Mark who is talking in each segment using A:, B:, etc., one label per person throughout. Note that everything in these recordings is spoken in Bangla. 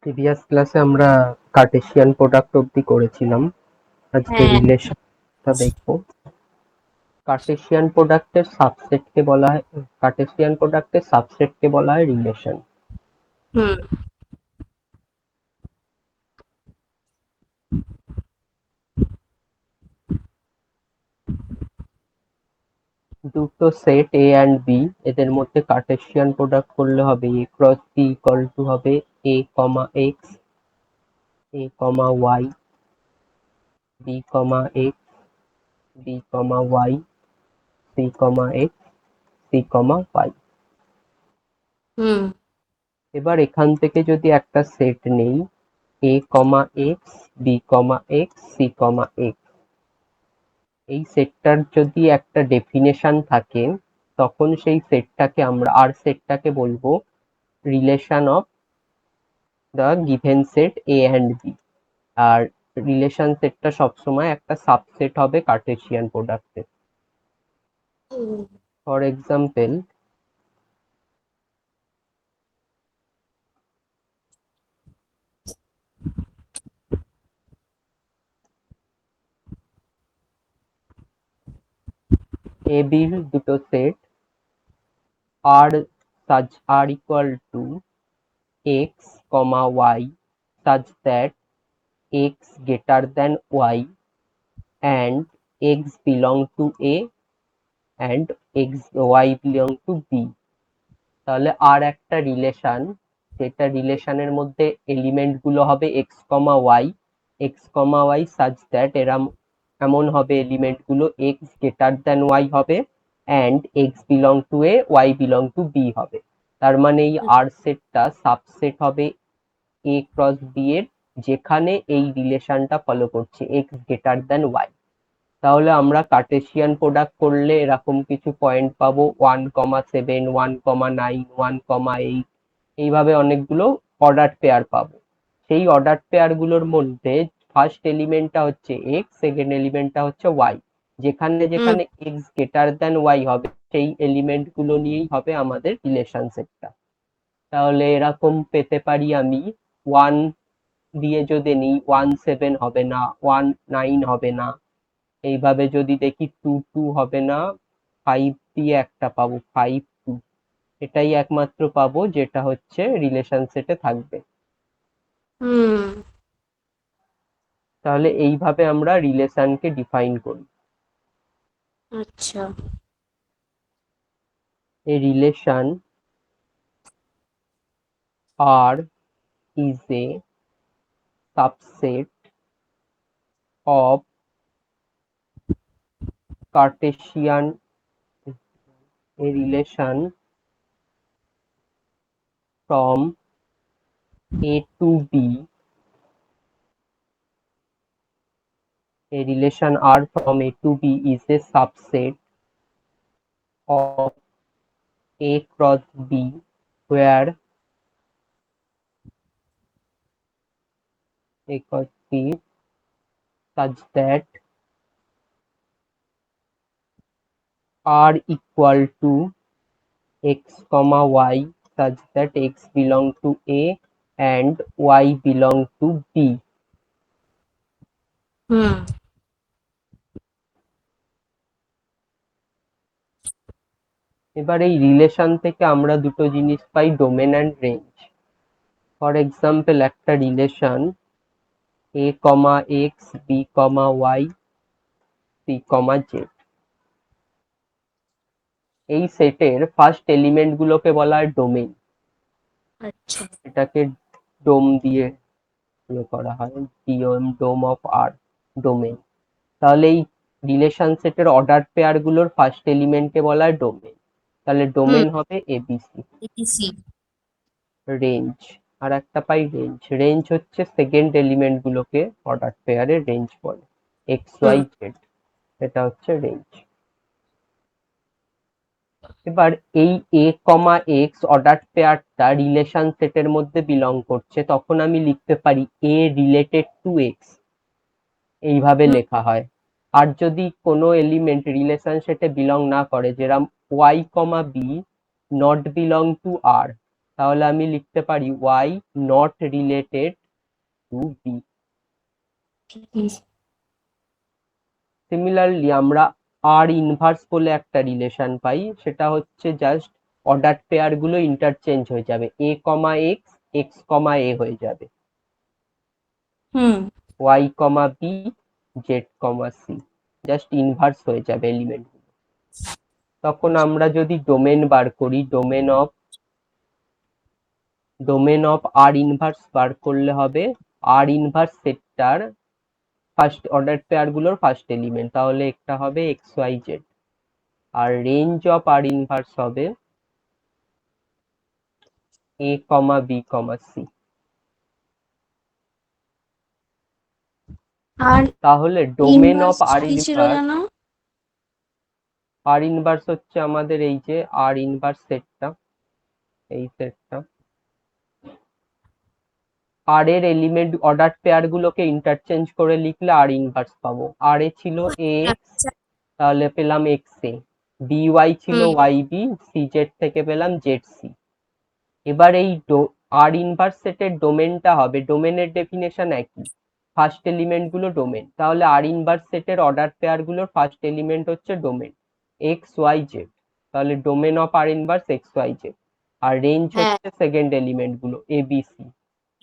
A: প্রিভিয়াস ক্লাসে আমরা কার্টেসিয়ান প্রোডাক্ট অবধি করেছিলাম। আজকে
B: হ্যাঁ।
A: রিলেশনটা দেখবো। কার্টেসিয়ান প্রোডাক্টের সাবসেটকে বলা হয় রিলেশন।
B: হুম।
A: দুটো সেট এ অ্যান্ড বি, এদের মধ্যে কার্টেসিয়ান প্রোডাক্ট করলে হবে এ ক্রস বি ইকুয়াল টু হবে A comma x, A comma Y, B comma X, B comma Y, C comma x, c comma Y.
B: হুম।
A: এবার এখান থেকে যদি একটা সেট নেই এ comma X, B comma x, c comma x, এই সেটটার যদি একটা ডেফিনেশন থাকে তখন সেই সেটটাকে আমরা সেটটাকে বলবো relation of the given set A and B. আর রিলেশন সেটটা সবসময় একটা সাবসেট হবে কার্টেসিয়ান প্রোডাক্টের। ফর এক্সাম্পল, এ বির দুটো সেট আর R equal to x comma y such that x greater than y and x belong to a and y belong to b। তাহলে আর একটা রিলেশন, যেটা রিলেশনের মধ্যে এলিমেন্ট গুলো হবে x comma y, x comma y such that এমন হবে এলিমেন্ট গুলো এক্স গ্রেটার দ্যান ওয়াই হবে and x belong to A, y belong to B হবে। তার মানে এই আর সেটটা সাবসেট হবে এ ক্রস বি এর, যেখানে এই রিলেশনটা ফলো করছে এক্স গ্রেটার দ্যান ওয়াই। তাহলে আমরা কার্টেসিয়ান প্রোডাক্ট করলে এরকম কিছু পয়েন্ট পাবো 1,7, 1,9, 1,8, এইভাবে অনেকগুলো অর্ডার পেয়ার পাবো। সেই অর্ডার পেয়ার গুলোর মধ্যে ফার্স্ট এলিমেন্টটা হচ্ছে এক্স, সেকেন্ড এলিমেন্টটা হচ্ছে ওয়াই। যেখানে
B: হুম।
A: যেখানে এক্স গ্রেটার দ্যান ওয়াই হবে সেই এলিমেন্ট গুলো নিয়েই হবে আমাদের রিলেশন সেটটা। তাহলে এরকম পেতে পারি আমি, 1 দিয়ে যদি নিই 1,7 হবে না, 1,9 হবে না। এইভাবে যদি দেখি 2,2 হবে না, 5 দিয়ে একটা পাবো 5,2। এটাই একমাত্র পাবো যেটা হচ্ছে রিলেশন সেটে থাকবে।
B: হুম।
A: তাহলে এইভাবে আমরা রিলেশনকে ডিফাইন করি।
B: আচ্ছা।
A: A relation R is a subset of Cartesian. A relation from A to B. A relation R from A to B is a subset of A cross B where A cross B such that R equal to x comma y such that x belong to A and y belong to B.
B: হুম।
A: এবার এই রিলেশন থেকে আমরা দুটো জিনিস পাই, domain and range. For example, একটা relation A comma X, B comma Y, C comma Z, এই সেটের ফার্স্ট এলিমেন্ট গুলোকে বলা হয় ডোমেন।
B: আচ্ছা।
A: এটাকে ডোম দিয়ে করা হয়, ডোম অফ আর, ডোমেন। তাহলে এই রিলেশন সেটের অর্ডার পেয়ার গুলোর ফার্স্ট এলিমেন্টকে বলা হয় ডোমেন। তাহলে
B: হুম।
A: ডোমেন হবে এবিসি।
B: এবিসি।
A: রেঞ্জ, আর একটা পাই রেঞ্জ। রেঞ্জ হচ্ছে সেকেন্ড এলিমেন্ট গুলোকে অর্ডার পেয়ারের রেঞ্জ বলে, এক্স
B: হুম।
A: ওয়াই জেড, এটা হচ্ছে রেঞ্জ। এবার এই এ কমা এক্স অর্ডার পেয়ারটা রিলেশন সেটের মধ্যে বিলং করছে, তখন আমি লিখতে পারি এ রিলেটেড টু এক্স, এইভাবে
B: হুম।
A: লেখা হয়। আর যদি কোনো এলিমেন্ট রিলেশন সেটে বিলং না করে, যেরকম Y comma B not belong to R, তাহলে আমি লিখতে পারি y not related to b। Similarly আমরা আর ইনভার্স বলে একটা রিলেশন পাই, সেটা হচ্ছে জাস্ট অর্ডার পেয়ার গুলো ইন্টারচেঞ্জ হয়ে যাবে, a comma X, X comma A হয়ে যাবে,
B: হুম
A: y comma B, Z comma C, just inverse হয়ে যাবে এলিমেন্ট গুলো। তখন আমরা যদি ডোমেন বার করি, ডোমেন অফ আর ইনভার্স বার করলে হবে আর ইনভার্স সেটটার ফার্স্ট অর্ডার পেয়ার গুলোর ফার্স্ট এলিমেন্ট, তাহলে একটা হবে এক্স ওয়াই জেড। আর রেঞ্জ অফ আর ইনভার্স হবে A comma B comma C.
B: আর
A: তাহলে ডোমেন অফ
B: ইনভার্স
A: আর
B: কি ছিল
A: ইনভার্স,
B: জানো?
A: আর ইনভার্স হচ্ছে আমাদের এই যে আর ইনভার্স সেটটা, এই সেটটা আর এর এলিমেন্ট অর্ডার পেয়ার গুলোকে ইন্টারচেঞ্জ করে লিখলে আর ইনভার্স পাবো। আর এ ছিল এ এক্স,
B: আচ্ছা।
A: তাহলে পেলাম এক্স এ, বি ওয়াই ছিল
B: হুম
A: ওয়াই বি, সি জেড থেকে পেলাম জেড সি। এবার এই আর ইনভার্স সেটের ডোমেনটা হবে, ডোমেনের ডেফিনেশন একই, ফার্স্ট এলিমেন্ট গুলো ডোমেন, তাহলে আর ইনভার্স সেটের অর্ডার পেয়ার গুলোর ফার্স্ট এলিমেন্ট হচ্ছে ডোমেন এক্স ওয়াই জেড, তাহলে domain of R inverse x y z. আর রেঞ্জ
B: হ্যাঁ
A: হচ্ছে সেকেন্ড এলিমেন্ট গুলো এ বি সি।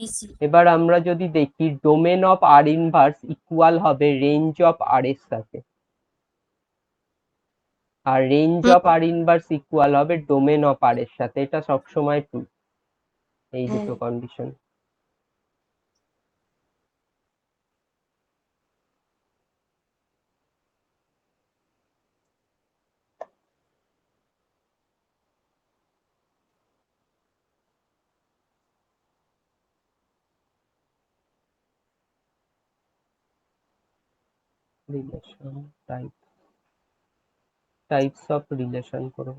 B: ইজি।
A: এবার আমরা যদি দেখি domain of R inverse equal হবে রেঞ্জ অফ আর এর সাথে, আর range
B: hmm
A: of R inverse equal হবে ডোমেন অফ আর এর সাথে, এটা সবসময় ট্রু, এই
B: হ্যাঁ
A: দুটো condition. Relation types of relation করব।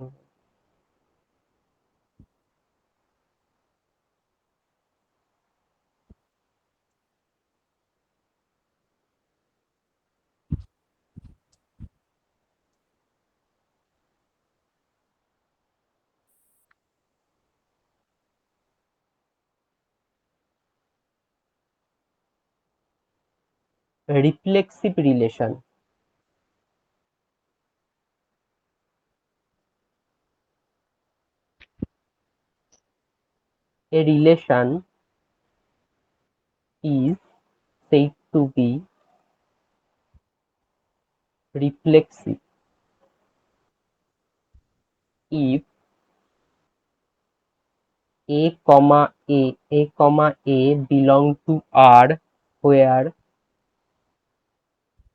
A: Reflexive relation, a relation is said to be reflexive if a comma a belong to R where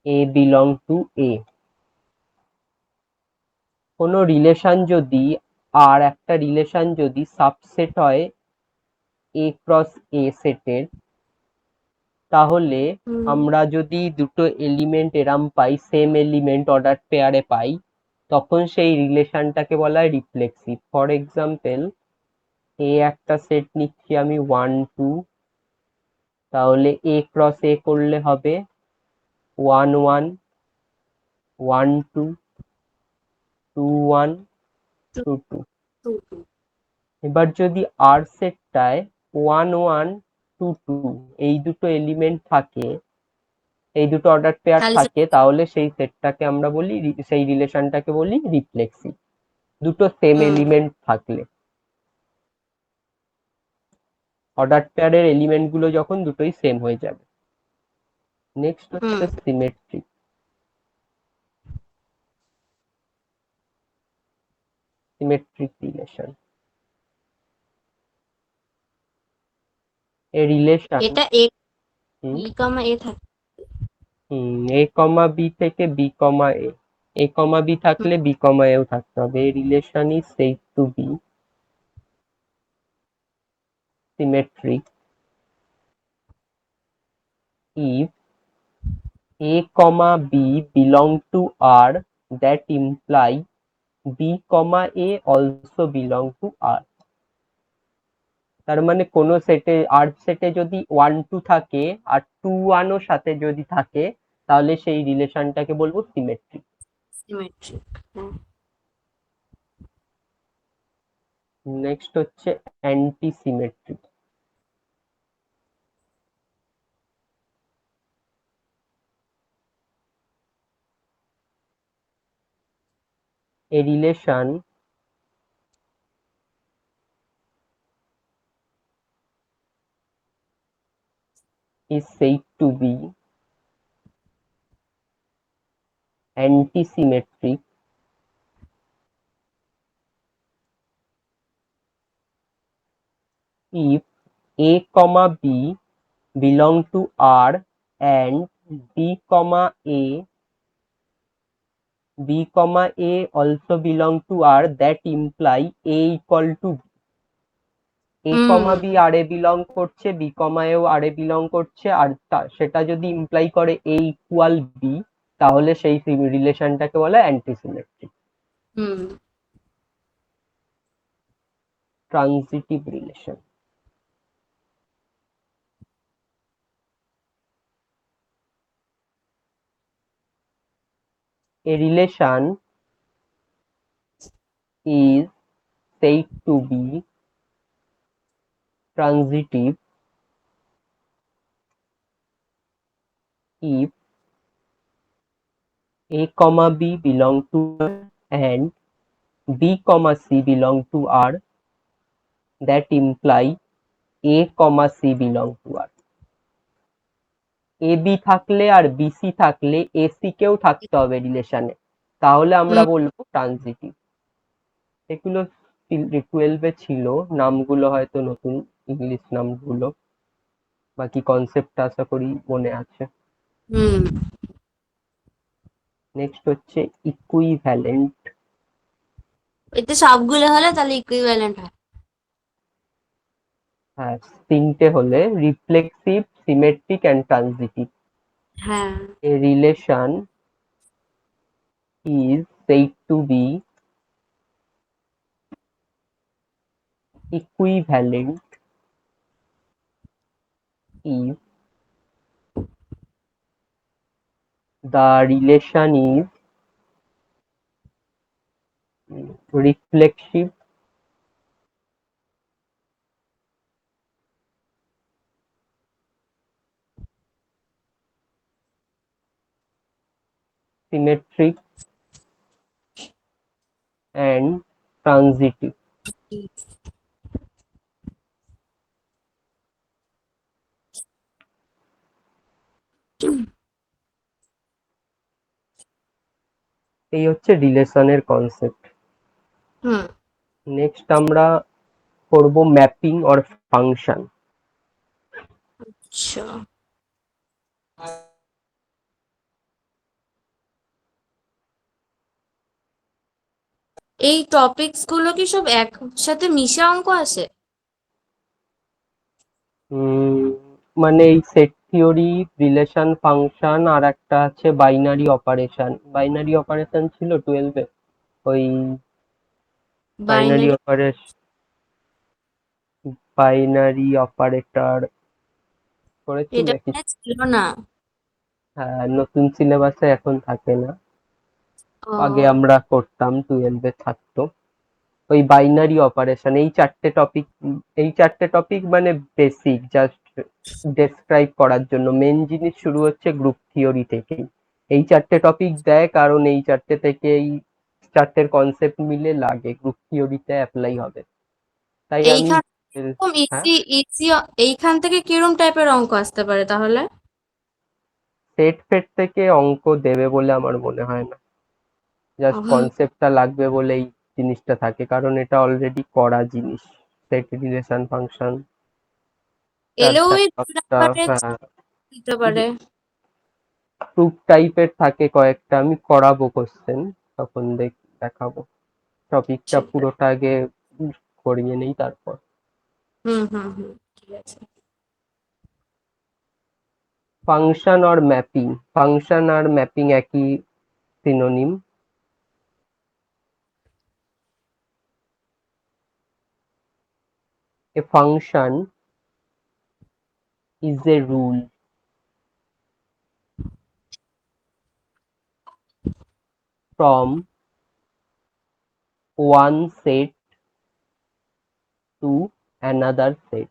A: a belong to A। কোনো রিলেশন যদি আর একটা রিলেশন যদি সাবসেট হয় এ ক্রস এ সেটের, তাহলে
B: হুম
A: আমরা যদি দুটো এলিমেন্ট এরম পাই, সেম এলিমেন্ট অর্ডার পেয়ারে পাই, তখন সেই রিলেশনটাকে বলা হয় রিফ্লেক্সিভ। ফর এক্সাম্পল, এ একটা সেট নিচ্ছি আমি 1 2, তাহলে এ ক্রস এ করলে হবে 1 1 1 2 2 1 2 2।
B: টু টু
A: এবার যদি আর সেটটায় 1 1 2 2 এই দুটো এলিমেন্ট থাকে, এই দুটো অর্ডার পেয়ার
B: তাহলে
A: থাকে, তাহলে সেই সেটটাকে আমরা বলি, সেই রিলেশনটাকে বলি রিফ্লেক্সিভ, দুটো সেম
B: হুম
A: এলিমেন্ট থাকলে, অর্ডার পেয়ারের এলিমেন্ট গুলো যখন দুটোই সেম হয়ে যাবে। নেক্সট
B: হুম
A: হচ্ছে symmetry. Symmetric relation, a relation,
B: এটা A
A: hmm
B: B comma A থাকে।
A: এ কমা বি থেকে B comma A, A comma B
B: hmm
A: থাকলে বি কমা এও থাকতে হবে। এই relation is said to be symmetric if a comma b belong to R, that imply b comma a also belong to R। তার মানে কোনো সেটে, আর সেটে যদি 1 2 থাকে আর 2 1 ও সাথে যদি থাকে, তাহলে সেই রিলেশনটাকে বলবো সিমেট্রিক।
B: সিমেট্রিক। হ্যাঁ
A: নেক্সট হচ্ছে অ্যান্টিসিমেট্রি। A relation is said to be antisymmetric if A, B belong to R and B, A also belong to R, that imply A equal to B. A,
B: hmm
A: B R A belong করছে, B, এও R এ বিলং করছে, আর সেটা যদি ইমপ্লাই করে A ইকুয়াল B, তাহলে সেই রিলেশনটাকে বলে antisymmetric
B: hmm
A: transitive relation. A relation is said to be transitive if A, B belong to R and B, C belong to R, that imply A, C belong to R. A, B থাকলে আর B, C থাকলে A, C কেও থাকতে হবে রিলেশনে, তাহলে আমরা
B: হুম
A: বলবো ট্রানজিটিভ। এগুলো 12 ছিল, নামগুলো হয়তো নতুন ইংলিশ নামগুলো, বাকি কনসেপ্টটা আশা করি মনে আছে।
B: হুম
A: নেক্সট হচ্ছে ইকুইভ্যালেন্ট।
B: এতে সবগুলো হলে তাহলে ইকুইভ্যালেন্ট হয়।
A: হ্যাঁ, তিনটে হলে রিফ্লেক্সিভ, সিমেট্রিক অ্যান্ড ট্রানজিটিভ।
B: হ্যাঁ
A: A relation is said to be equivalent if the relation is reflexive, symmetric and transitive। এই হচ্ছে রিলেশনের কনসেপ্ট।
B: হুম
A: নেক্সট আমরা করব ম্যাপিং অর ফাংশন।
B: আচ্ছা, এই টপিকস গুলো কি সব একসাথে মিশে অঙ্ক আছে?
A: মানে এই সেট থিওরি, রিলেশন, ফাংশন, আর একটা আছে বাইনারি অপারেশন। বাইনারি অপারেশন ছিল 12-এ, ওই বাইনারি
B: বাইনারি
A: বাইনারি অপারেটর করেছি
B: এটা
A: নাকি?
B: মনে ছিল না।
A: হ্যাঁ, নতুন সিলেবাসে এখন থাকে না, আগে
B: ও
A: আমরা করতাম, 12-এ থাকতো। ওই বাইনারি অপারেশন, এই চারটে টপিক মানে বেসিক, জাস্ট ডেসক্রাইব করার জন্য। মেন জিনিস শুরু হচ্ছে গ্রুপ থিওরি থেকেই। এই চারটে টপিক দেয় কারণ এই চারটে থেকেই চারটের কনসেপ্ট মিলে লাগে গ্রুপ থিওরিতে অ্যাপ্লাই হবে, তাই আমি
B: এইখান
A: হ্যাঁ,
B: ইজি ইজি এইখান থেকে কিরম টাইপের অঙ্ক আসতে পারে তাহলে?
A: সেট ফেট থেকে অঙ্ক দেবে বলে আমার মনে হয় না, জাস্ট
B: ও,
A: কনসেপ্টটা লাগবে বলেই জিনিসটা থাকে, কারণ এটা অলরেডি করা জিনিস। সেট, রিলেশন, ফাংশন,
B: এলেও
A: চারটা
B: ওই দুই
A: পাঁচটা,
B: নাম্বারে
A: হ্যাঁ,
B: দিতে পারে।
A: প্রুফ টাইপের থাকে কয়েকটা, আমি করাবো কোশ্চেন, তখন দেখাবো। টপিকটা
B: ঠিক আছে।
A: পুরোটা আগে করিয়ে নেই তারপর।
B: হুম ঠিক আছে।
A: ফাংশন আর ম্যাপিং, ফাংশন আর ম্যাপিং একই synonym. A function is a rule from one set to another set.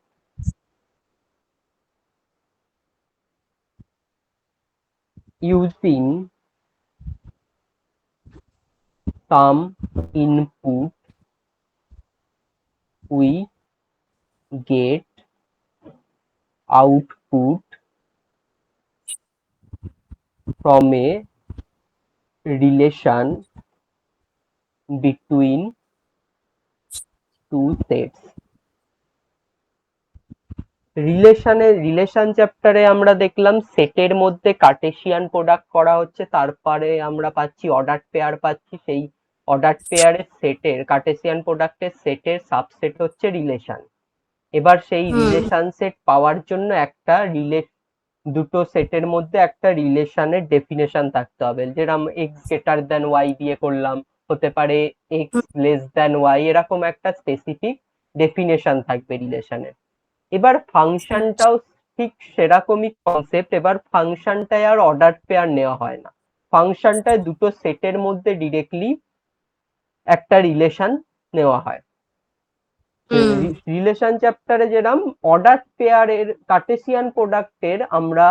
A: Using some input, we get output from a relation between two sets. Relation চ্যাপ্টারে আমরা দেখলাম সেটের মধ্যে কার্টেসিয়ান প্রোডাক্ট করা হচ্ছে, তারপরে আমরা পাচ্ছি অর্ডার পেয়ার পাচ্ছি, সেই অর্ডার পেয়ারের সেটের কার্টেসিয়ান প্রোডাক্টের সেটের সাবসেট হচ্ছে রিলেশন। এবার সেই রিলেশন সেট পাওয়ার জন্য একটা দুটো সেটের মধ্যে একটা রিলেশনের ডেফিনেশন থাকতে হবে, যেরকম এক্স গ্রেটার দ্যান ওয়াই দিয়ে করলাম, হতে পারে এক্স লেস দ্যান ওয়াই, এরকম একটা স্পেসিফিক ডেফিনেশন থাকবে রিলেশনের। এবার ফাংশনটাও ঠিক সেরকমই কনসেপ্ট। এবার ফাংশনটায় আর অর্ডার পেয়ার নেওয়া হয় না, ফাংশনটায় দুটো সেটের মধ্যে ডিরেক্টলি একটা রিলেশন নেওয়া হয়। রিলেশন চ্যাপ্টারে যেরকম অর্ডার পেয়ারের কার্টেসিয়ান প্রোডাক্টের আমরা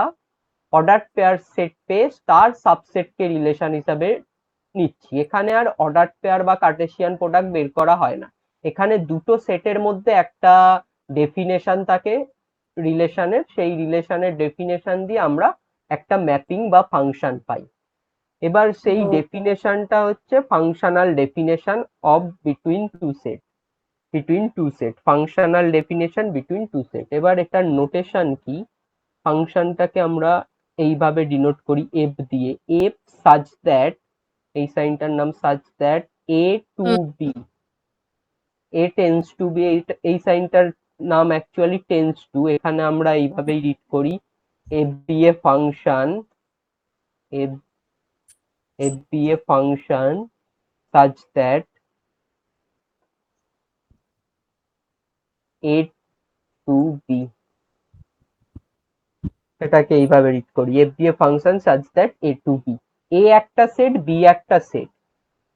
A: অর্ডার পেয়ার সেট পেয়ে তার সাবসেটকে রিলেশন হিসাবে নিচ্ছি। এখানে আর অর্ডার পেয়ার বা কার্টেসিয়ান প্রোডাক্ট বের করা হয় না, এখানে দুটো সেটের মধ্যে একটা ডেফিনেশন থাকে রিলেশনের, সেই রিলেশনের ডেফিনেশন দিয়ে আমরা একটা ম্যাপিং বা ফাংশন পাই। এবার সেই ডেফিনেশনটা হচ্ছে functional definition of between two set, functional definition between two set. এবার এটার নোটেশন কি, ফাংশনটাকে আমরা এইভাবে ডিনোট করি এফ দিয়ে, এফ সাচ দ্যাট, এই সাইনটার নাম such that A to B, A tends to B, এই সাইনটার নাম অ্যাকচুয়ালি টেন্স টু, এখানে আমরা এইভাবেই রিড করি F B A function, F B A function such that A to B, এটাকে এইভাবে রিড করি F B A function such that A to B. A একটা সেট, বি একটা সেট,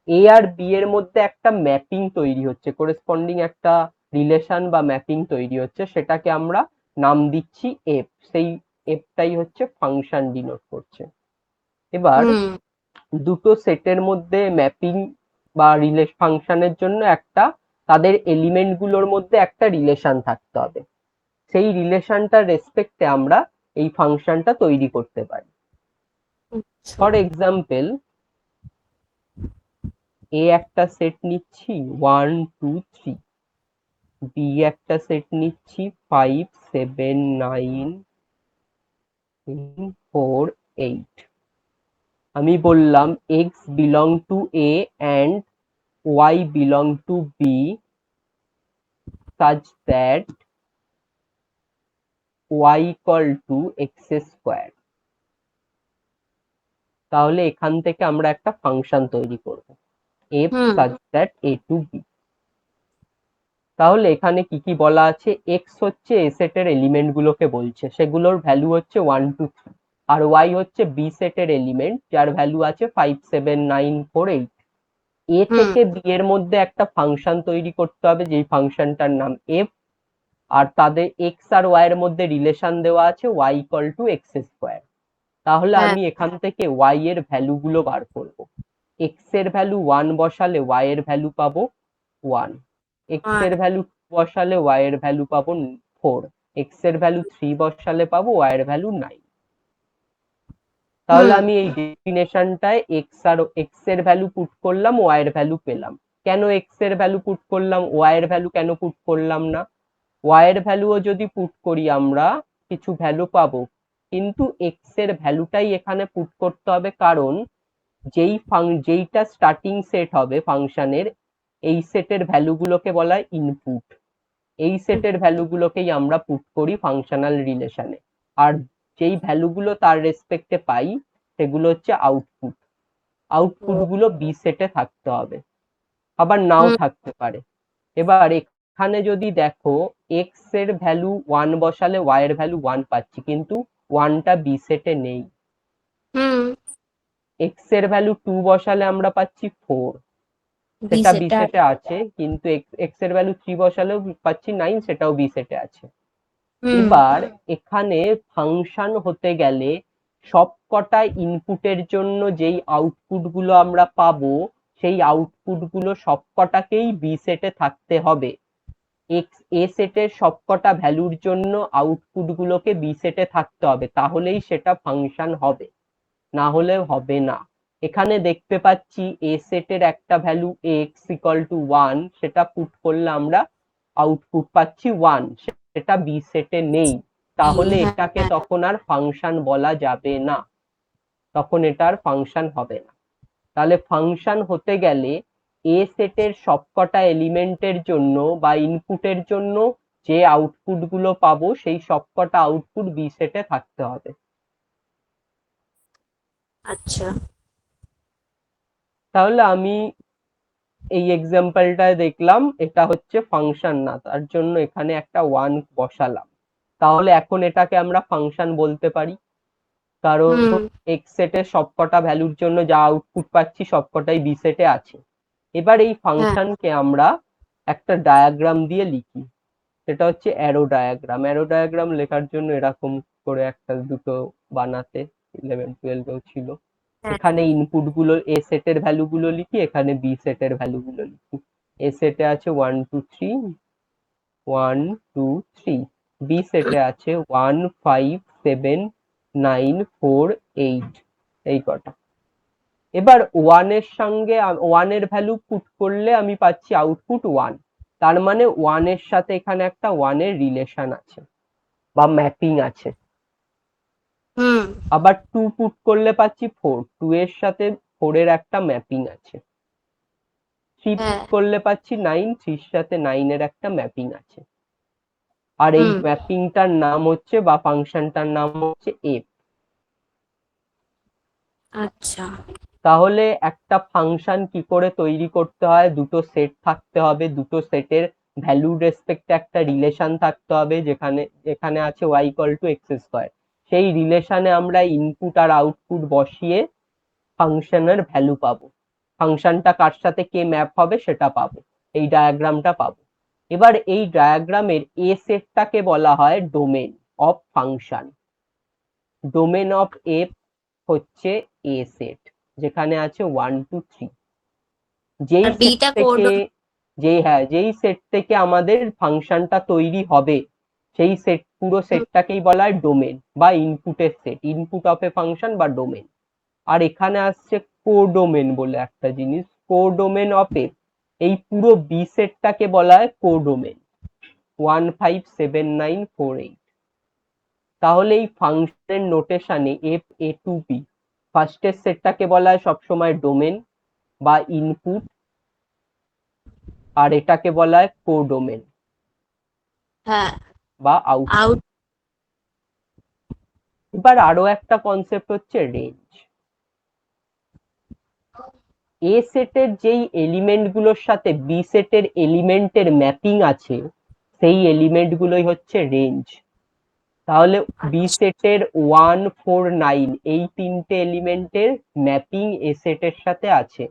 A: এ আর বি এর মধ্যে একটা ম্যাপিং তৈরি হচ্ছে, করেসপন্ডিং একটা রিলেশন বা ম্যাপিং তৈরি হচ্ছে, সেটাকে আমরা নাম দিচ্ছি এফ, সেই এফটাই হচ্ছে ফাংশন ডিনোট করছে। এবার দুটো সেটের মধ্যে ম্যাপিং বা ফাংশনের জন্য একটা তাদের এলিমেন্ট গুলোর মধ্যে একটা রিলেশন থাকতে হবে, সেই রিলেশনটার রেসপেক্টে আমরা এই ফাংশনটা তৈরি করতে পারি। ফর এক্সাম্পল, এ একটা সেট নিচ্ছি 1 2 3, বি একটা সেট নিচ্ছি 5 7 9 4 8, আমি বললাম x belong to a and y belong to b such that y equal to x square, তাহলে এখান থেকে আমরা একটা ফাংশন তৈরি করব f such that a to b। তাহলে এখানে কি কি বলা আছে, x হচ্ছে a সেটের এলিমেন্ট গুলোকে বলছে, সেগুলোর ভ্যালু হচ্ছে 1 2 3, আর y হচ্ছে b সেটের এলিমেন্ট যার ভ্যালু আছে 5 7 9 4 8। a থেকে b এর মধ্যে একটা ফাংশন তৈরি করতে হবে, যেই ফাংশনটার নাম f, আর তাদের x আর y এর মধ্যে রিলেশন দেওয়া আছে y equal to x square. তাহলে আমি এখান থেকে y এর ভ্যালু গুলো বার করব, x এর ভ্যালু 1 বসালে y এর ভ্যালু পাবো 1, x এর ভ্যালু বসালে y এর ভ্যালু পাবো 4, x এর ভ্যালু 3 বসালে পাবো y এর ভ্যালু 9। তাহলে আমি এই ডেফিনেশনটায় x এর ভ্যালু পুট করলাম, y এর ভ্যালু পেলাম। কেন x এর ভ্যালু পুট করলাম, y এর ভ্যালু কেন পুট করলাম না? y এর ভ্যালুও যদি পুট করি আমরা কিছু ভ্যালু পাবো, কিন্তু x এর ভ্যালুটাই এখানে পুট করতে হবে, কারণ যেইটা স্টার্টিং সেট হবে ফাংশনের, এই সেটের ভ্যালুগুলোকে বলা হয় ইনপুট, এই সেটের ভ্যালুগুলোকেই আমরা পুট করি ফাংশনাল রিলেশনে, আর যেই ভ্যালুগুলো তার রেসপেক্টে পাই সেগুলো হচ্ছে আউটপুট। আউটপুট গুলো বি সেটে থাকতে হবে, আবার নাও থাকতে পারে। এবার এখানে যদি দেখো এক্স এর ভ্যালু 1 বসালে y এর ভ্যালু 1 পাচ্ছি, কিন্তু 1টা বি সেটে নেই। এক্স এর ভ্যালু 2 বসালে আমরা পাচ্ছি 4,
B: বি
A: সেটা বি
B: সেটে
A: সেটে আছে, কিন্তু এক্স এর ভ্যালু 3 বসালেও পাচ্ছি 9, সেটাও বি সেটে আছে। এবার এখানে ফাংশন হতে গেলে সবকটা ইনপুটের জন্য যেই আউটপুট গুলো আমরা পাবো সেই আউটপুট গুলো সবকটাকেই বি সেটে থাকতে হবে। এক্স এ সেটের সবকটা ভ্যালুর জন্য আউটপুট গুলোকে বি সেটে থাকতে হবে, তাহলেই সেটা ফাংশন হবে, না হলে হবে না। এখানে দেখতে পাচ্ছি এ সেটের একটা ভ্যালু এক্স ইকুয়াল টু 1, সেটা পুট করলে আমরা আউটপুট পাচ্ছি 1, সেটা বি সেটে নেই, তাহলে এটাকে তখন আর ফাংশন বলা যাবে না, তখন এটা আর ফাংশন হবে না। তাহলে ফাংশন হতে গেলে এ সেটের সবকটা এলিমেন্টের জন্য বা ইনপুটের জন্য যে আউটপুট গুলো পাবো সেই সবকটা আউটপুট বি সেটে থাকতে হবে।
B: আচ্ছা।
A: তাহলে আমি এই এক্সাম্পলটায় দেখলাম এটা হচ্ছে ফাংশন না, তার জন্য এখানে একটা 1 বসালাম। তাহলে এখন এটাকে আমরা ফাংশন বলতে পারি, কারণ এক্স সেটের সবকটা ভ্যালুর জন্য যা আউটপুট পাচ্ছি সবকটাই বি সেটে আছে। এবার এই ফাংশনকে আমরা একটা ডায়াগ্রাম দিয়ে লিখি, সেটা হচ্ছে অ্যারো ডায়াগ্রাম। অ্যারো ডায়াগ্রাম লেখার জন্য এরকম করে একটা দুটো বানাতে 11-12 ছিল। এখানে ইনপুট গুলো এ সেটের ভ্যালু গুলো লিখি, এখানে বি সেটের ভ্যালু গুলো লিখি। এ সেটে আছে 1 2 3, 1 2 3। বি সেটে আছে 1 5 7 9 4 8, এই কটা। এবার 1 এর সঙ্গে 1 এর ভ্যালু পুট করলে আমি পাচ্ছি আউটপুট 1, তার মানে 1 এর সাথে এখানে একটা 1 এর রিলেশন আছে বা ম্যাপিং আছে। আবার 2 পুট করলে পাচ্ছি 4, 2 এর সাথে 4 এর একটা ম্যাপিং আছে। 3 পুট করলে পাচ্ছি 9, 3 এর সাথে 9 এর একটা ম্যাপিং আছে। আর এই ম্যাপিংটার নাম হচ্ছে বা ফাংশনটার নাম হচ্ছে এফ।
B: আচ্ছা।
A: তাহলে একটা ফাংশন কি করে তৈরি করতে হয়, দুটো সেট থাকতে হবে, দুটো সেটের ভ্যালুর রেসপেক্টে একটা রিলেশন থাকতে হবে, যেখানে আছে y equal to x square. সেই রিলেশনে আমরা ইনপুট আর আউটপুট বসিয়ে ফাংশনের ভ্যালু পাবো, ফাংশনটা কার সাথে কে ম্যাপ হবে সেটা পাবো, এই ডায়াগ্রামটা পাবো। এবার এই ডায়াগ্রামের এ সেটটাকে বলা হয় domain of function. Domain of F হচ্ছে এ সেট, যেখানে আছে 1 2 3। যেই সেট থেকে যেই সেট থেকে আমাদের ফাংশনটা তৈরি হবে সেই সেট, পুরো সেটটাকেই বলা হয় ডোমেন বা ইনপুটের set, input of A function বা ডোমেন। আর এখানে আসছে কোডোমেন বলে একটা জিনিস, কোডোমেন অফ এফ। এই পুরো বি সেটটাকে বলা হয় কোডোমেন 1 5 7 9 4 8। তাহলে এই ফাংশনের নোটেশনে এফ এ টু বি, ফার্স্টের সেটটাকে বলা হয় সবসময় ডোমেন বা ইনপুট, আর এটাকে বলা হয় কোডোমেন বা আউটপুট। এবার আরো একটা কনসেপ্ট হচ্ছে রেঞ্জ। এ সেটের যেই এলিমেন্ট গুলোর সাথে বি সেটের এলিমেন্টের ম্যাপিং আছে সেই এলিমেন্ট গুলোই হচ্ছে রেঞ্জ। তাহলে বি সেটের 1 4 9 এই তিনটে এলিমেন্টের ম্যাপিং এ সেটের সাথে আছে,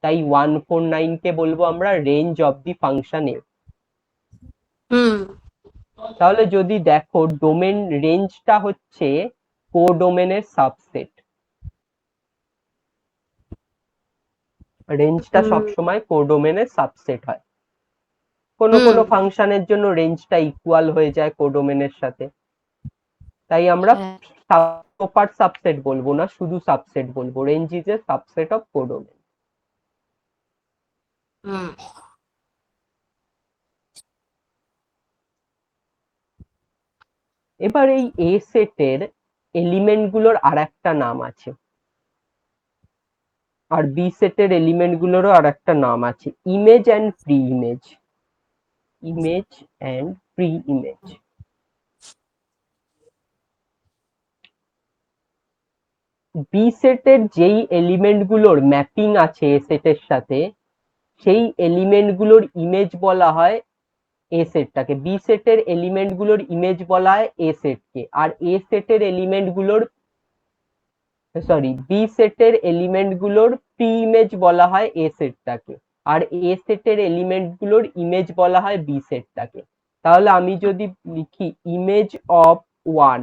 A: তাই 1 4 9 কে বলবো আমরা রেঞ্জ অফ দি ফাংশনে। তাহলে যদি দেখো ডোমেন রেঞ্জটা হচ্ছে কোডোমেনের সাবসেট, রেঞ্জটা সবসময় কোডোমেনের সাবসেট হয়। কোনো কোনো ফাংশনের জন্য রেঞ্জটা ইকুয়াল হয়ে যায় কোডোমেনের সাথে, তাই আমরা প্রপার সাবসেট বলবো না, শুধু সাবসেট বলবো। Range is a subset of codomain. এবার এই এ সেটের এলিমেন্ট গুলোর আর একটা নাম আছে, আর বি সেটের এলিমেন্ট গুলোরও আর একটা নাম আছে, image and pre image. Image and pre image. B সেটের যেই এলিমেন্ট গুলোর ম্যাপিং আছে এ সেটের সাথে সেই এলিমেন্ট গুলোর ইমেজ বলা হয় এ সেটটাকে, বি সেটের এলিমেন্ট গুলোর ইমেজ বলা হয় এ সেটকে, আর এ সেটের এলিমেন্ট গুলোর বি সেটের এলিমেন্ট গুলোর প্রি ইমেজ বলা হয় এ সেটটাকে। আর এ সেটের এলিমেন্ট গুলোর ইমেজ বলা হয় বি সেটটাকে। তাহলে আমি যদি লিখি ইমেজ অফ ওয়ান,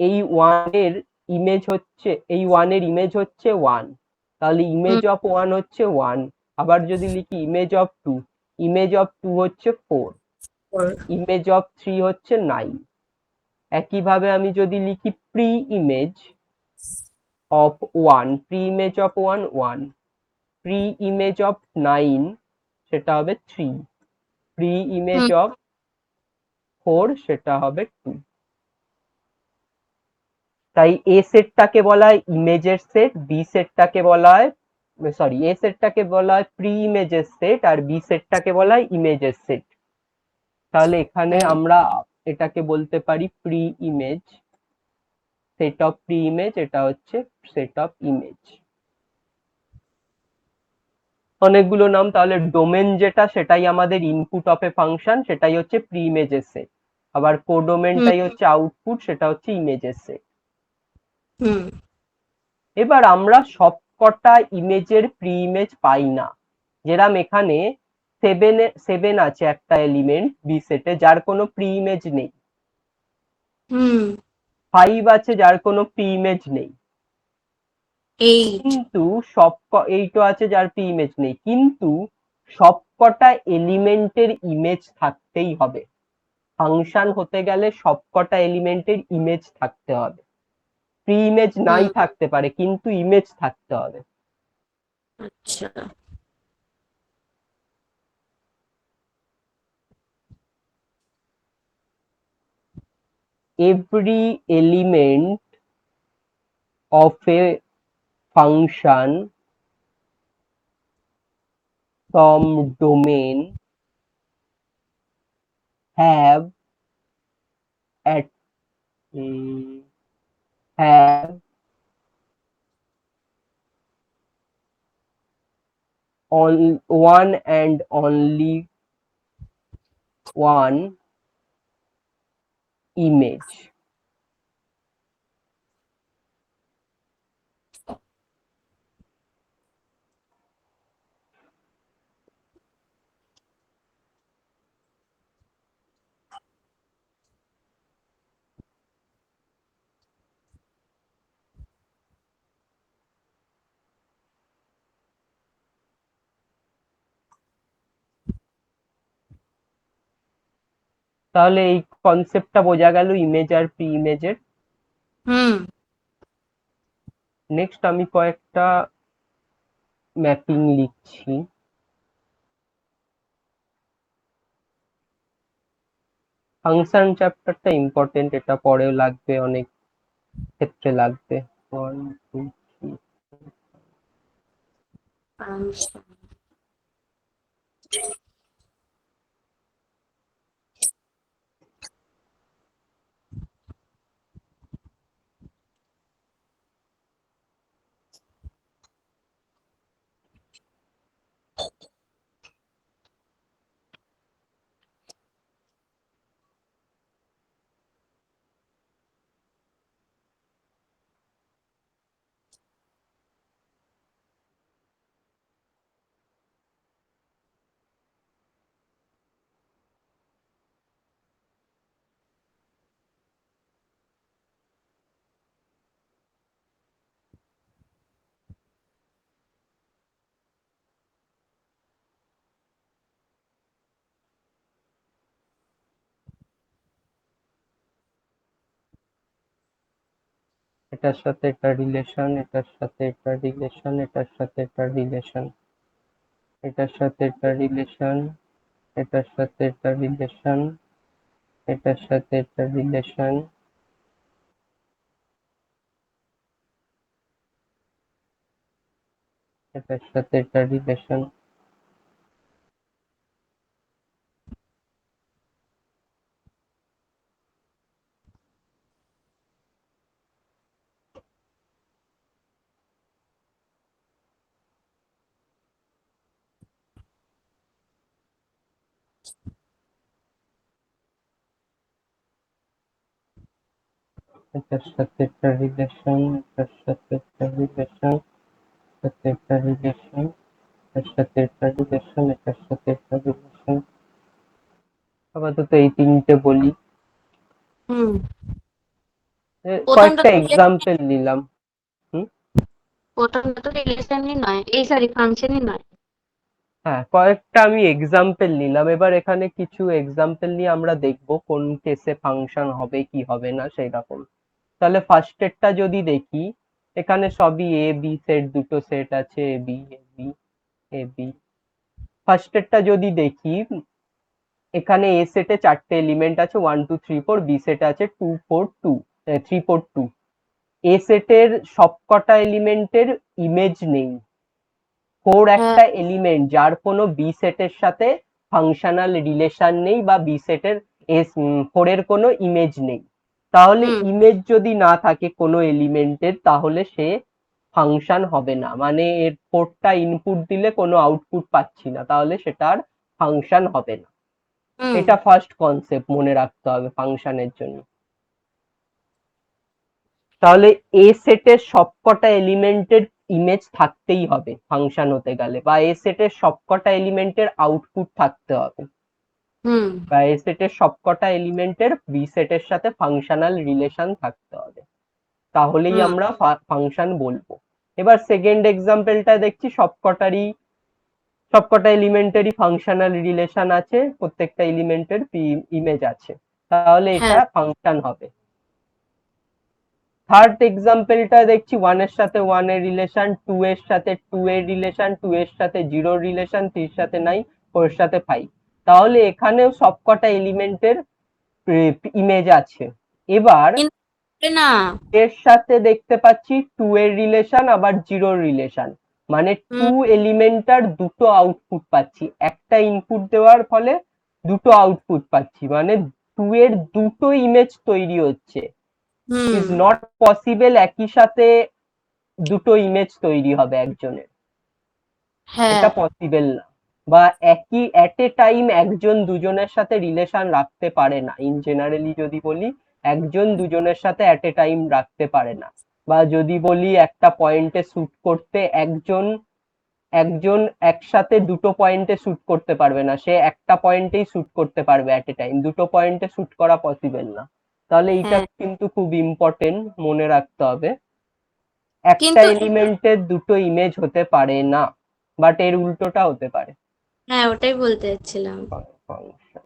A: এই ওয়ানের ইমেজ হচ্ছে, এই ওয়ানের ইমেজ হচ্ছে ওয়ান, তাহলে ইমেজ অফ ওয়ান হচ্ছে ওয়ান। আবার যদি লিখি image of two, image of two হচ্ছে ফোর, ইমেজ অফ থ্রি হচ্ছে নাইন। একইভাবে আমি যদি লিখি pre image of one, pre image of one one, pre image of nine সেটা হবে three, pre image of four সেটা হবে টু। তাই এ সেটটাকে বলা হয় ইমেজের সেট, বি সেটটাকে বলা হয়, সরি, এ সেটটাকে বলা হয় প্রি ইমেজের সেট আর বি সেটটাকে বলা হয় ইমেজের সেট। তাহলে এখানে আমরা এটাকে বলতে পারি pre image, set of pre image, এটা হচ্ছে সেট অফ ইমেজ। অনেকগুলো নাম, তাহলে ডোমেন যেটা সেটাই আমাদের ইনপুট অফ এ ফাংশন, সেটাই হচ্ছে প্রি ইমেজের সেট। আবার কোডোমেনটাই হচ্ছে আউটপুট, সেটা হচ্ছে ইমেজের সেট। এবার আমরা সবকটা ইমেজের প্রি ইমেজ পাই না। যেরাম এখানে সেভেন আছে একটা এলিমেন্ট বি সেটে যার কোনো প্রি ইমেজ নেই, ফাইভ আছে যার কোনো প্রি ইমেজ নেই, কিন্তু এইটও আছে যার প্রি ইমেজ নেই, কিন্তু সবকটা এলিমেন্টের ইমেজ থাকতেই হবে। ফাংশন হতে গেলে সবকটা এলিমেন্টের ইমেজ থাকতে হবে। প্রি ইমেজ নাই থাকতে পারে কিন্তু ইমেজ থাকতে হবে।
B: আচ্ছা,
A: every element of a function from domain have at have on one and only one image. তাহলে এই কনসেপ্টটা বোঝা গেল ইমেজ আর প্রি ইমেজের। নেক্সট আমি কয়েকটা ম্যাপিং লিখছি। ফাংশন চ্যাপ্টারটা ইম্পর্টেন্ট, এটা পরেও লাগবে, অনেক ক্ষেত্রে লাগবে। 1 2 3 এটার সাথে এটা রিলেশন, এটার সাথে এটা রিলেশন, এটার সাথে এটা রিলেশন, এটার সাথে এটা রিলেশন, এটার সাথে এটা রিলেশন, এটার সাথে এটা রিলেশন, এটার সাথে এটা রিলেশন। এটার সাথে একটা রিলেশন, এটার সাথে একটা রিলেশন, সাথে একটা রিলেশন, এটার সাথে এটা রিলেশন, এটার সাথে এটা রিলেশন। আপাতত এই তিনটে বলি।
B: হুম। প্রথমটা
A: কয়েকটা
B: তো
A: এক্সাম্পল নিলাম। হুম।
B: প্রথমটা তো রিলেশনই নয়, এই সরি ফাংশনই নয়।
A: হ্যাঁ, কয়েকটা আমি এক্সাম্পল নিলাম, এবার এখানে কিছু এক্সাম্পল নিয়ে আমরা দেখব কোন কেসে ফাংশন হবে কি হবে না সেই রকম। তাহলে ফার্স্টেরটা যদি দেখি, এখানে সবই এ বি সেট, দুটো সেট আছে A B A B A B. ফার্স্টেরটা যদি দেখি, এখানে এ সেটে চারটে এলিমেন্ট আছে 1 2 3 4, বি সেটে আছে 2 4 2 3 4 2। এ সেটের সবকটা এলিমেন্টের ইমেজ নেই। 4
B: হ্যাঁ।
A: একটা এলিমেন্ট যার কোনো বি সেটের সাথে ফাংশনাল রিলেশন নেই, বা বি সেটের 4 এর কোনো ইমেজ নেই। তাহলে
B: হুম
A: ইমেজ যদি না থাকে কোনো এলিমেন্টের, তাহলে সে ফাংশন হবে না, মানে এর 4টা ইনপুট দিলে কোনো আউটপুট পাচ্ছি না, তাহলে সেটা আর ফাংশন হবে না।
B: হুম
A: এটা ফার্স্ট কনসেপ্ট মনে রাখতে হবে ফাংশনের জন্য। তাহলে এ সেটের সবকটা এলিমেন্টের ইমেজ থাকতেই হবে ফাংশন হতে গেলে, বা এ সেটের সবকটা এলিমেন্টের আউটপুট থাকতে হবে,
B: হুম
A: বা এ সেটের সবকটা এলিমেন্টের বি সেটের সাথে ফাংশনাল রিলেশন থাকতে হবে, তাহলেই
B: হুম
A: আমরা ফাংশন বলবো। এবার সেকেন্ড এক্সাম্পলটা দেখছি, সবকটা এলিমেন্টেরই ফাংশনাল রিলেশন আছে, প্রত্যেকটা এলিমেন্টের ইমেজ আছে, তাহলে এটা
B: হ্যাঁ।
A: ফাংশন হবে। থার্ড এক্সাম্পলটা দেখছি 1 এর সাথে 1 এর রিলেশন, 2 এর সাথে 2 এর রিলেশন, 2 এর সাথে 0 রিলেশন, 3 এর সাথে 9, 4 এর সাথে 5। তাহলে এখানেও সবকটা এলিমেন্টের ইমেজ আছে। এবার
B: কিন্তু না।
A: এর সাথে দেখতে পাচ্ছি 2 এর রিলেশন আবার 0 রিলেশন, মানে
B: হুম
A: 2 এলিমেন্টার দুটো আউটপুট পাচ্ছি, একটা ইনপুট দেওয়ার ফলে দুটো আউটপুট পাচ্ছি, মানে 2 এর দুটো ইমেজ তৈরি হচ্ছে।
B: হুম
A: ইজ নট পসিবল একই সাথে দুটো ইমেজ তৈরি হবে একজনের,
B: হ্যাঁ।
A: এটা পসিবল না। বা একই এট এ টাইম একজন দুজনের সাথে রিলেশন রাখতে পারে না, ইন জেনারেলি যদি বলি একজন দুজনের সাথে এট এ টাইম রাখতে পারে না। বা যদি বলি একটা পয়েন্টে শুট করতে একজন একজন একসাথে দুটো পয়েন্টে শুট করতে পারবে না, সে একটা পয়েন্টেই শুট করতে পারবে এট এ টাইম, দুটো পয়েন্টে শুট করা পসিবল না। তাহলে এইটা
B: হ্যাঁ
A: কিন্তু খুব ইম্পর্টেন্ট, মনে রাখতে হবে। একটা
B: কিন্তু
A: এলিমেন্টের দুটো ইমেজ হতে পারে না, বাট এর উল্টোটা হতে পারে।
B: হ্যাঁ, ওটাই বলতে চাচ্ছিলাম।
A: ফাংশন,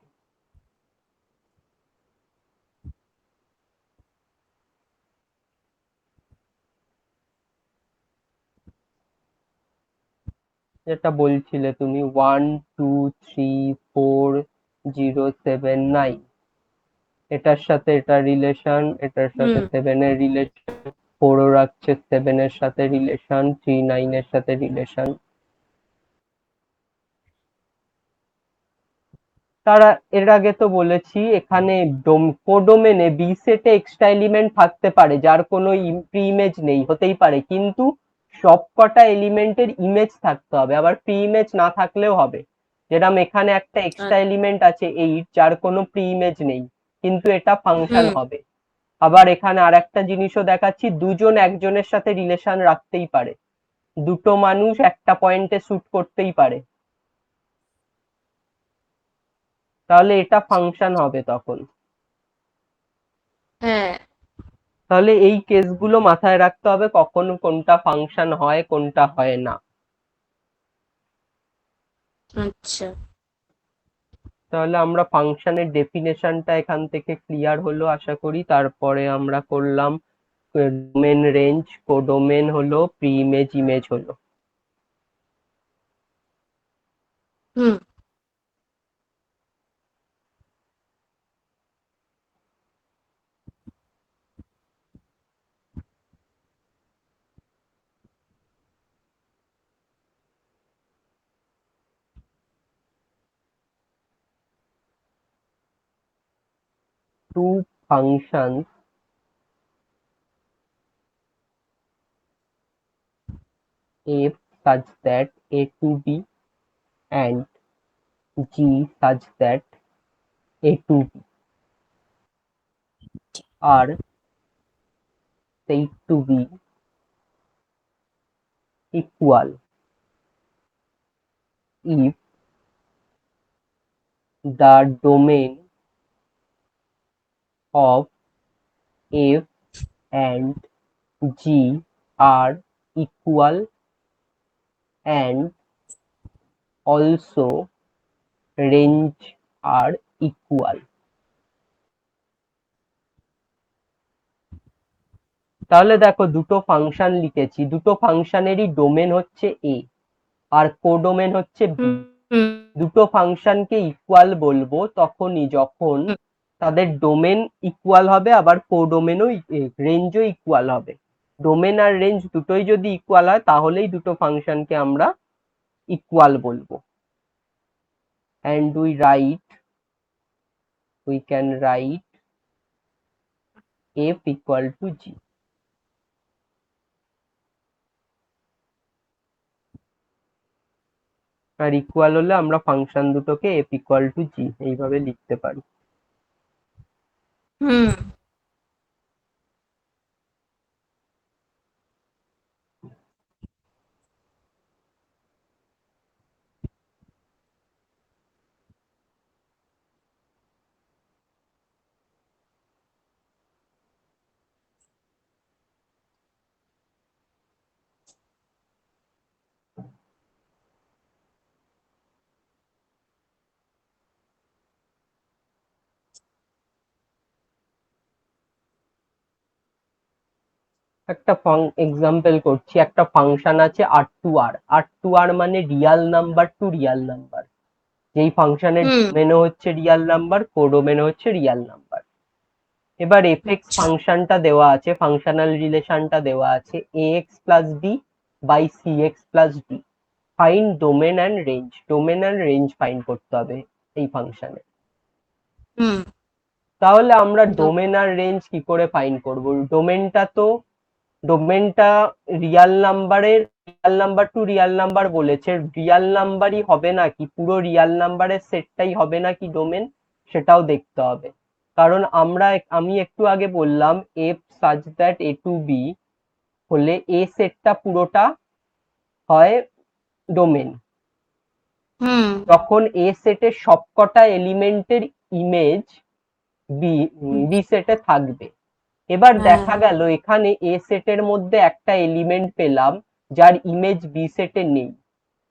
A: যেটা বলছিলে তুমি 1 2 3 4 0 7 9, এটার সাথে এটা রিলেশন, এটার সাথে
B: হুম
A: 7 এর রিলেশন, 4 ও রাখছে 7 এর সাথে রিলেশন, 3 9 এর সাথে রিলেশন। তারা এর আগে তো বলেছি এখানে কোডোমেনে বি সেটে এক্সট্রা এলিমেন্ট থাকতে পারে যার কোনো প্রি ইমেজ নেই, হতেই পারে, কিন্তু সবকটা এলিমেন্টের ইমেজ থাকতে হবে, আবার প্রি ইমেজ না থাকলেও হবে। যেরকম এখানে একটা এক্সট্রা এলিমেন্ট আছে 8 যার কোনো প্রি ইমেজ নেই, কিন্তু এটা ফাংশন
B: হুম
A: হবে। আবার এখানে আর একটা জিনিসও দেখাচ্ছি, দুজন একজনের সাথে রিলেশন রাখতেই পারে, দুটো মানুষ একটা পয়েন্টে শুট করতেই পারে, তাহলে এটা ফাংশন হবে তখন।
B: হ্যাঁ।
A: তাহলে এই কেসগুলো মাথায় রাখতে হবে, কখন কোনটা ফাংশন হয় কোনটা হয় না।
B: আচ্ছা।
A: তাহলে আমরা ফাংশনের ডেফিনেশনটা এখান থেকে ক্লিয়ার হলো আশা করি। তারপরে আমরা করলাম ডোমেন রেঞ্জ, কোডোমেন হলো, প্রি ইমেজ ইমেজ হলো।
B: হুম
A: Two functions f such that a to b and g such that a to b are said to be equal if the domain of f and g are equal and also range are equal. তাহলে দেখো দুটো ফাংশন লিখেছি, দুটো ফাংশনেরই ডোমেন হচ্ছে এ আর কোডোমেন হচ্ছে বি। দুটো ফাংশনকে ইকুয়াল বলবো তখনই যখন তাদের ডোমেন ইকুয়াল হবে, আবার কোডোমেনও রেঞ্জও ইকুয়াল হবে। ডোমেন আর রেঞ্জ দুটোই যদি ইকুয়াল হয় তাহলেই দুটো ফাংশনকে আমরা ইকুয়াল বলবো। and we can write f equal to g. আর ইকুয়াল হলে আমরা ফাংশন দুটোকে f equal to g এইভাবে লিখতে পারি। একটা এক্সাম্পল করছি, একটা ফাংশন আছে r2r। r2r মানে real number to real number. যেই ফাংশনের ডোমেনও হচ্ছে রিয়াল নাম্বার, কোডোমেনও হচ্ছে রিয়াল নাম্বার। এবার fx ফাংশনটা দেওয়া আছে, ফাংশনাল রিলেশনটা দেওয়া আছে ax plus b by cx plus d। Find domain and range. Domain and range find করতে হবে এই ফাংশনে। তাহলে আমরা ডোমেন আর রেঞ্জ কি করে ফাইন্ড করব? ডোমেনটা real number to real number বলেছে, রিয়াল নাম্বারই হবে নাকি পুরো রিয়াল নাম্বারের সেটটাই হবে নাকি ডোমেন, সেটাও দেখতে হবে। কারণ আমি একটু আগে বললাম f such that a to b হলে a সেটটা পুরোটা হয় ডোমেন। তখন a সেটের সবকটা এলিমেন্টের ইমেজ বি সেটে থাকবে। এবার দেখা গেল এখানে এ সেটের মধ্যে একটা এলিমেন্ট পেলাম যার ইমেজ বি সেটে নেই,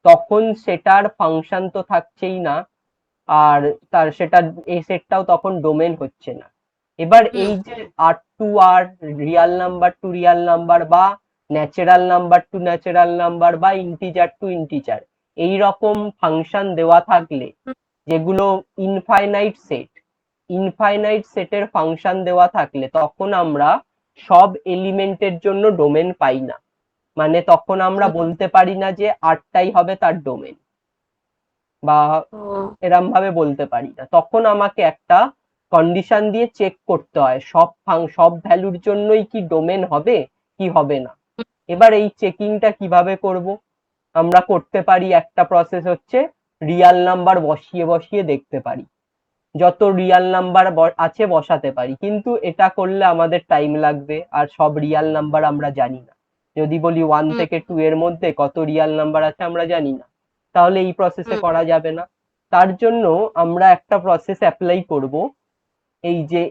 A: তখন সেটার ফাংশন তো থাকছেই না, আর সেটা এ সেটটাও তখন ডোমেন হচ্ছে না। এবার এই যে r2r real number to real number বা natural number to natural number বা ইন্টিজার টু ইন্টিজার, এই রকম ফাংশন দেওয়া থাকলে যেগুলো ইনফাইনাইট সেটের ফাংশন দেওয়া থাকলে তখন আমরা সব এলিমেন্টের জন্য ডোমেন পাই না। মানে তখন আমরা বলতে পারি না যে আটটাই হবে তার ডোমেন, বা এরম ভাবে বলতে পারি না। তখন আমাকে একটা কন্ডিশন দিয়ে চেক করতে হয় সব ভ্যালুর জন্যই কি ডোমেন হবে কি হবে না। এবার এই চেকিংটা কিভাবে করব? আমরা করতে পারি, একটা প্রসেস হচ্ছে রিয়াল নাম্বার বসিয়ে বসিয়ে দেখতে পারি, যত রিয়াল নাম্বার আছে বসাতে পারি, কিন্তু এটা করলে আমাদের টাইম লাগবে আর সব রিয়াল নাম্বার আমরা জানি না। যদি বলি 1 থেকে 2 এর মধ্যে কত রিয়াল নাম্বার আছে আমরা জানি না, তাহলে এই প্রসেসে করা যাবে না। তার জন্য আমরা একটা প্রসেস অ্যাপ্লাই করব। এই যে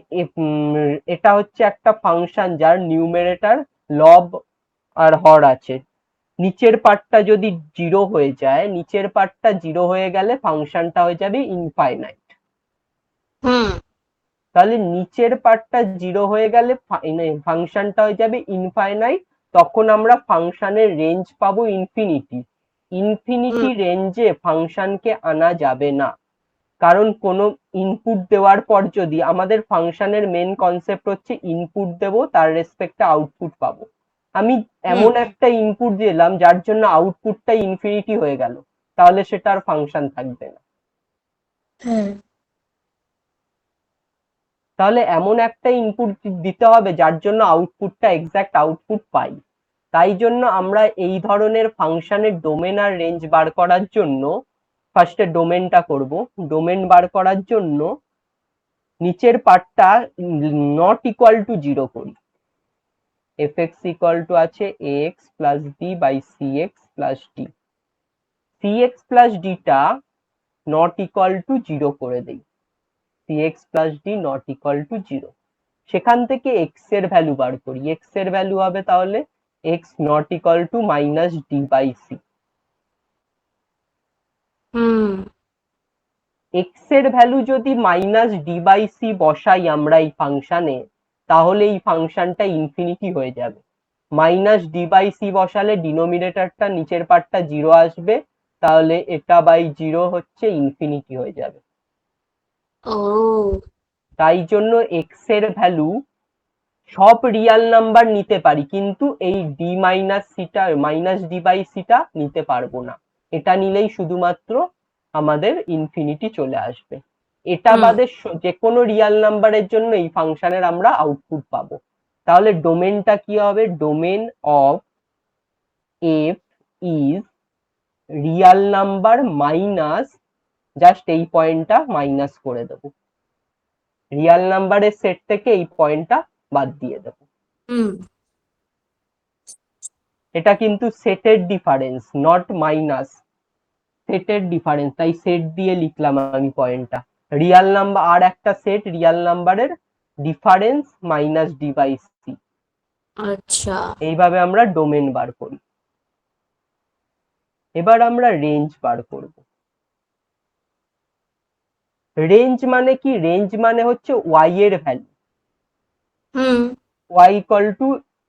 A: এটা হচ্ছে একটা ফাংশন যার নিউমেরেটর লব আর হর আছে। নিচের পার্টটা যদি 0 হয়ে যায়, নিচের পার্টটা 0 হয়ে গেলে ফাংশনটা হয়ে যাবে ইনফাইনাইট। তাহলে নিচের পার্টটা 0 হয়ে গেলে ফাংশনটা হয়ে যাবে ইনফাইনাইট। তখন আমরা ফাংশনের রেঞ্জ পাবো ইনফিনিটি রেঞ্জে ফাংশনকে আনা যাবে না। কারণ কোনো ইনপুট দেওয়ার পর যদি আমাদের ফাংশনের মেন কনসেপ্ট হচ্ছে ইনপুট দেব, তার রেসপেক্টে আউটপুট পাবো। আমি এমন একটা ইনপুট দিলাম যার জন্য আউটপুটটা ইনফিনিটি হয়ে গেল, তাহলে সেটা আর ফাংশন থাকবে না। তাহলে এমন একটা ইনপুট দিতে হবে যার জন্য আউটপুটটা এক্সাক্ট আউটপুট পাই। তাই জন্য আমরা এই ধরনের ফাংশনের ডোমেন আর রেঞ্জ বার করার জন্য ফার্স্টে ডোমেনটা করব। ডোমেন বার করার জন্য নিচের পার্টটা নট ইকুয়াল টু 0 করি। fx ইকুয়াল টু আছে ax plus b by cx plus d। cx plus D not equal to 0 করে দেই, cx plus D not equal to 0। সেখান থেকে x এর ভ্যালু বার করি, x এর ভ্যালু হবে তাহলে x not equal to minus d by c. x এর ভ্যালু যদি মাইনাস ডি বাই সি বসাই আমরা এই ফাংশনে, তাহলে এই ফাংশনটা ইনফিনিটি হয়ে যাবে। মাইনাস ডি বাই সি বসালে ডিনোমিনেটরটা নিচের পার্টটা 0 আসবে, তাহলে এটা বাই 0 হচ্ছে ইনফিনিটি হয়ে যাবে।
B: ও
A: তাই জন্য x এর ভ্যালু সব রিয়াল নাম্বার নিতে পারি, কিন্তু এই ডি মাইনাস সিটা মাইনাস ডি বাই সিটা নিতে পারবো না। এটা নিলেই শুধুমাত্র আমাদের ইনফিনিটি চলে আসবে। এটা বাদে যে কোনো রিয়াল নাম্বারের জন্য এই ফাংশনের আমরা আউটপুট পাবো। তাহলে ডোমেনটা কি হবে? Domain of F is Real number minus, just এই পয়েন্টটা মাইনাস করে দেবো, রিয়াল নাম্বারের সেট থেকে এই পয়েন্টটা বাদ দিয়ে দেবো। এটা কিন্তু সেটের ডিফারেন্স, নট মাইনাস, সেটের ডিফারেন্স, তাই সেট দিয়ে লিখলাম আমি পয়েন্টটা। রিয়াল নাম্বার আর একটা সেট রিয়াল নাম্বারের difference minus d by c.
B: আচ্ছা,
A: এইভাবে আমরা ডোমেন বার করি। এবার আমরা রেঞ্জ বার করব। রেঞ্জ মানে কি? রেঞ্জ মানে হচ্ছে ওয়াই এর ভ্যালু। ওয়াই ইকুয়াল টু,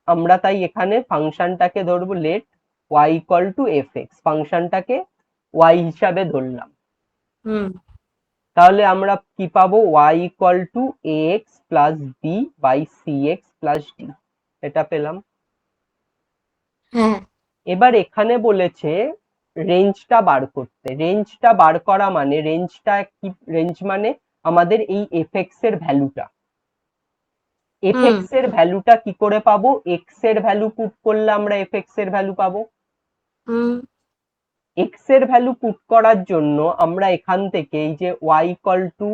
A: আমরা তাই এখানে ফাংশনটাকে ধরবো let Y equal to F X, ফাংশনটাকে ওয়াই হিসাবে ধরলাম। তাহলে আমরা কি পাবো? Y equal to A x plus B by C X plus D, এটা পেলাম। এবার এখানে বলেছে রেঞ্জটা বার করতে। রেঞ্জটা বার করা মানে, রেঞ্জটা কি? রেঞ্জ মানে আমাদের এই এফ এক্স এর ভ্যালুটা। এফ এক্স এর ভ্যালুটা কি করে পাবো? এক্স এর ভ্যালু পুট করলে আমরা এফ এক্স এর ভ্যালু পাবো। এক্স এর ভ্যালু পুট করার জন্য আমরা এখান থেকে এই যে ওয়াই ইকুয়াল টু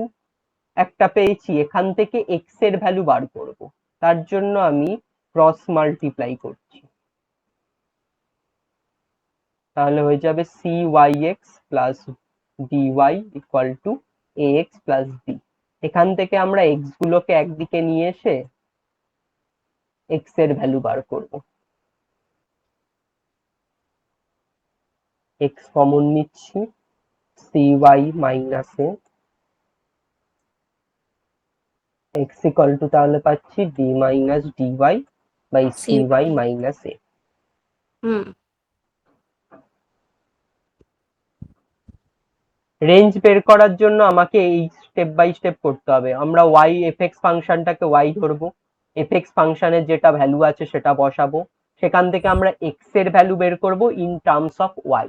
A: একটা পেয়েছি, এখান থেকে এক্স এর ভ্যালু বার করব। তার জন্য আমি ক্রস মাল্টিপ্লাই করছি, তাহলে হয়ে যাবে c y x plus d y equal to A x plus b. এখান থেকে আমরা এক্স গুলোকে একদিকে নিয়ে এসে এক্স এর ভ্যালু বার করব। এক্স কমন নিচ্ছি, c y minus a x equal to, তাহলে পাচ্ছি d minus d y by c y minus a. Range বের করার জন্য আমাকে এই স্টেপ বাই স্টেপ করতে হবে। আমরা ওয়াই এফ এক্স ফাংশনটাকে ওয়াই ধরবো, এফ এক্স ফাংশনের যেটা ভ্যালু আছে সেটা বসাবো, সেখান থেকে আমরা এক্স এর ভ্যালু বের করব ইন টার্মস অফ ওয়াই।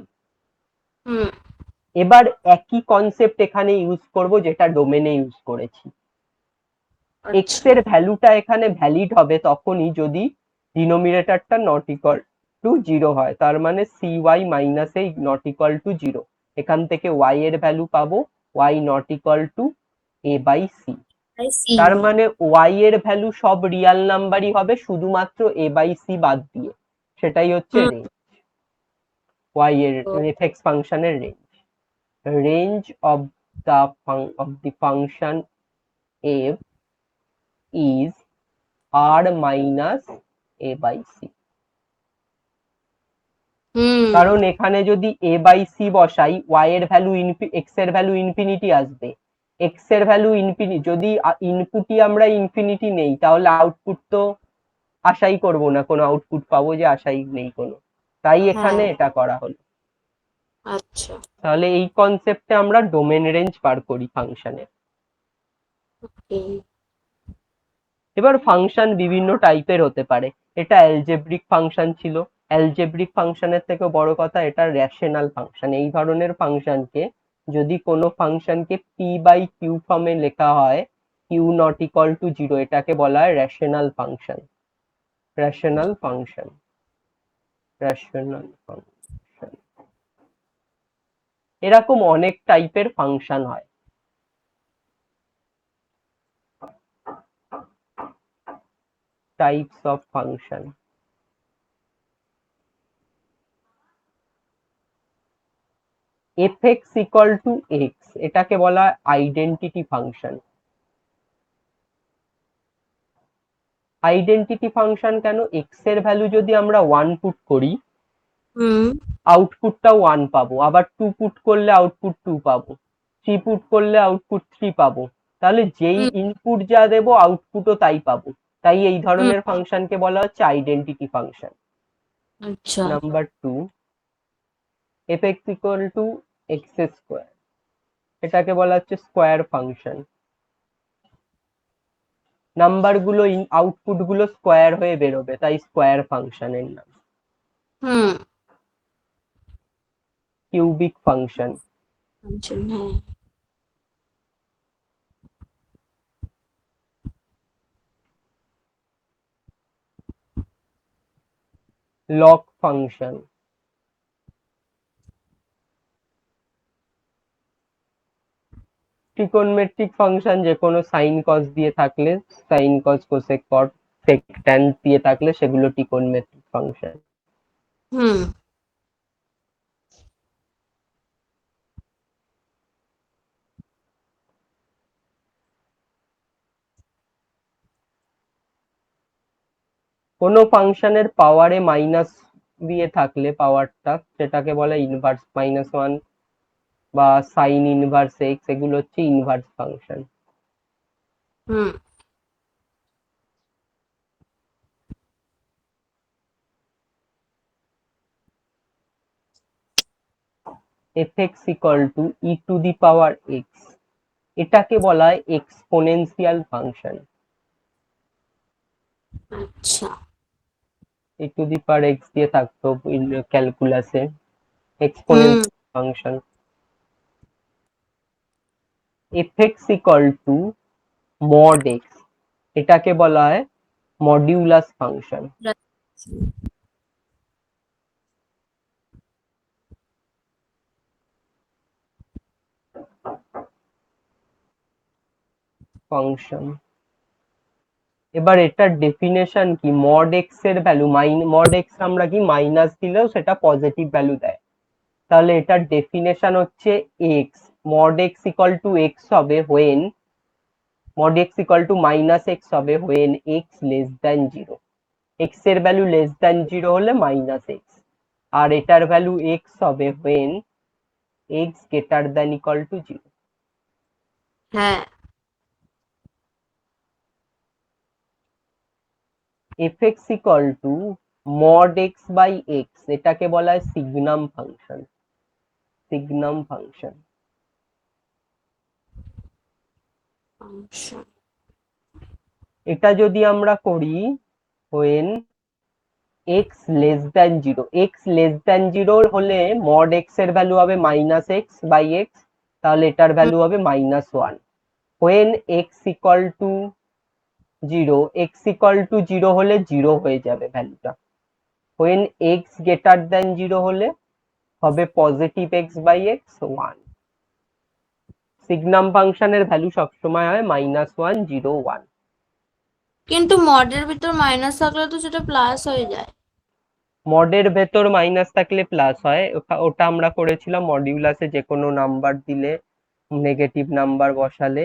A: এবার একই কনসেপ্ট এখানে ইউজ করব যেটা ডোমেনে ইউজ করেছি। এক্স এর ভ্যালুটা এখানে ভ্যালিড হবে তখনই যদি ডিনোমিনেটরটা নট ইকুয়াল টু 0 হয়, তার মানে c y minus a not equal to 0। এখান থেকে ওয়াই এর ভ্যালু পাবো y not equal to a by c. তার মানে ওয়াই এর ভ্যালু সব রিয়াল নাম্বারই হবে শুধুমাত্র এ বাই সি বাদ দিয়ে, সেটাই হচ্ছে রেঞ্জ। ওয়াই এর এফ এক্স ফাংশনের range. Range of the function f is r minus a by c। কারণ এখানে যদি a by c বসাই, y এর ভ্যালু x এর ভ্যালু ইনফিনিটি আসবে। x এর ভ্যালু ইনফিনিটি, যদি ইনপুটই আমরা ইনফিনিটি নেই তাহলে আউটপুট তো আশাই করব না, কোনো আউটপুট পাবো যে আশাই নেই কোনো, তাই এখানে এটা করা হলো।
B: আচ্ছা,
A: তাহলে এই কনসেপ্টে আমরা ডোমেন রেঞ্জ বার করি ফাংশনে। এবার ফাংশন বিভিন্ন টাইপের হতে পারে। এটা অ্যালজেব্রিক ফাংশন ছিল, অ্যালজেব্রিক ফাংশনের থেকে বড় কথা এটা রেশনাল ফাংশন। এই ধরনের ফাংশনকে, যদি কোনো ফাংশনকে পি বাই কিউ ফর্মে লেখা হয়, কিউ নট ইকুয়াল টু 0, এটাকে বলা হয় rational function. Rational function, rational function. এরকম অনেক টাইপের ফাংশন হয়। Types of function. fx equal to x, এটাকে বলা হয় আইডেন্টিটি ফাংশন। আইডেন্টিটি ফাংশন কেন? এক্স এর ভ্যালু যদি আমরা 1 পুট করি, আউটপুটটা 1 পাবো, আবার 2 পুট করলে আউটপুট 2 পাবো, 3 পুট করলে আউটপুট 3 পাবো। তাহলে যেই ইনপুট যা দেবো আউটপুটও তাই পাবো। তাই এই ধরনের ফাংশনকে বলা হচ্ছে আইডেন্টিটি ফাংশন।
B: আচ্ছা।
A: Number 2, fx equal to x square, এটাকে বলা হচ্ছে স্কোয়ার ফাংশন। নাম্বার গুলো আউটপুট গুলো স্কোয়ার হয়ে বেরোবে, তাই স্কোয়ার ফাংশনের নাম। কিউবিক ফাংশন,
B: হ্যাঁ।
A: লগ ফাংশন, ট্রিকোণমিতিক ফাংশন যে কোনো সাইন কস দিয়ে থাকলে, সাইন কস কোসেক কট সেক ট্যান দিয়ে থাকলে সেগুলো ট্রিকোণমিতিক ফাংশন। কোনো ফাংশনের পাওয়ারে মাইনাস দিয়ে থাকলে পাওয়ারটা, সেটাকে বলে ইনভার্স মাইনাস ওয়ান বা সাইন ইনভার্স এক্স, এগুলো হচ্ছে inverse function. fx equal two E to the power x, এটাকে বলা হয় এক্সপোনেনশিয়াল ফাংশন।
B: আচ্ছা।
A: ই টু দি পাওয়ার এক্স দিয়ে থাকতো ক্যালকুলাসে, exponential function. fx equal to mod X, এটাকে বলা হয় মডিউলাস ফাংশন। ফাংশন, এবার এটার ডেফিনেশন কি? মড এক্স এর ভ্যালু মড এক্স আমরা কি মাইনাস দিলেও সেটা পজিটিভ ভ্যালু দেয়, তাহলে এটার ডেফিনেশন হচ্ছে X mod X equal to X হবে when mod X equal to minus X হবে when x less than zero. X এর ভ্যালু লেস দ্যান জিরো হলে মাইনাস এক্স, আর এটার ভ্যালু এক্স হবে when x greater than equal to zero.
B: হ্যাঁ।
A: fx equal to mod X by X, এটাকে বলা হয় সিগনাম ফাংশন। সিগনাম ফাংশন, এটা যদি আমরা করি when x less than zero, x less than zero হলে মড এক্স এর ভ্যালু হবে মাইনাস এক্স বাই এক্স, তাহলে এটার ভ্যালু হবে minus one. When x equal to zero, x equal to zero হলে জিরো হয়ে যাবে ভ্যালুটা। When x greater than zero হলে হবে positive x by x one. Signum ফাংশনের ভ্যালু সবসময় হয় মাইনাস ওয়ান জিরো ওয়ান।
B: কিন্তু মডের ভিতর মাইনাস থাকলে তো সেটা প্লাস হয়ে যায়।
A: মডের ভেতর মাইনাস থাকলে প্লাস হয়, ওটা আমরা করেছিলাম মডিউলাসে, যে কোনো নাম্বার দিলে নেগেটিভ নাম্বার বসালে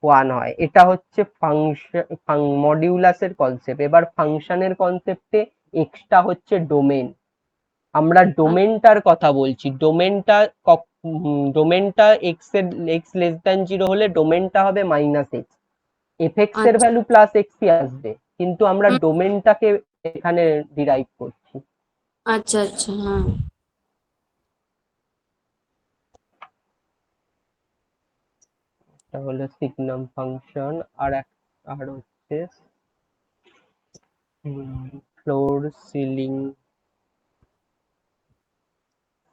A: ওয়ান হয়। এটা হচ্ছে ফাংশন মডিউলাসের কনসেপ্ট। এবার ফাংশনের কনসেপ্টে এক্সটা হচ্ছে ডোমেন। আমরা ডোমেনটার কথা বলছি। ডোমেনটা এক্স এর এক্স লেস দ্যান জিরো হলে ডোমেনটা হবে মাইনাস এক্স, এফএক্স এর ভ্যালু প্লাস এক্সই আসবে, কিন্তু আমরা ডোমেনটাকে এখানে ডিরাইভ করছি।
B: আচ্ছা আচ্ছা। হ্যাঁ।
A: এটা হলো সিগনাম ফাংশন। আর হচ্ছে ফ্লোর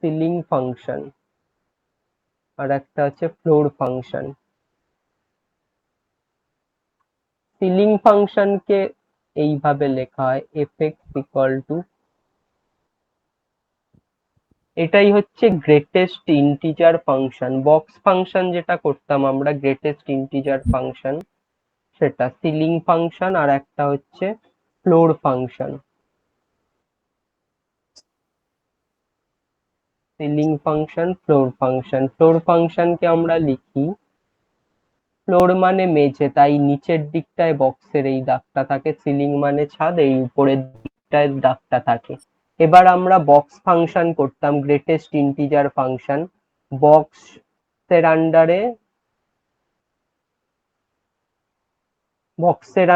A: সিলিং ফাংশন, আর একটা হচ্ছে ফ্লোর ফাংশন। সিলিং ফাংশনকে এইভাবে লেখা হয় এফএক্স ইকুয়াল টু, এটাই হচ্ছে greatest integer function. Box function যেটা করতাম আমরা, গ্রেটেস্ট ইন্টিজার ফাংশন সেটা সিলিং ফাংশন, আর একটা হচ্ছে floor function. Ceiling function, floor function. Floor ফাংশনকে আমরা লিখি, ফ্লোর মানে মেঝে, তাই নিচের দিকটায় বক্সের এই দাগটা থাকে, সিলিং মানে ছাদ, এই উপরের দিকটায় দাগটা থাকে। এবার আমরা বক্স ফাংশন করতাম, গ্রেটেস্ট ইন্টিজার ফাংশন। বক্সের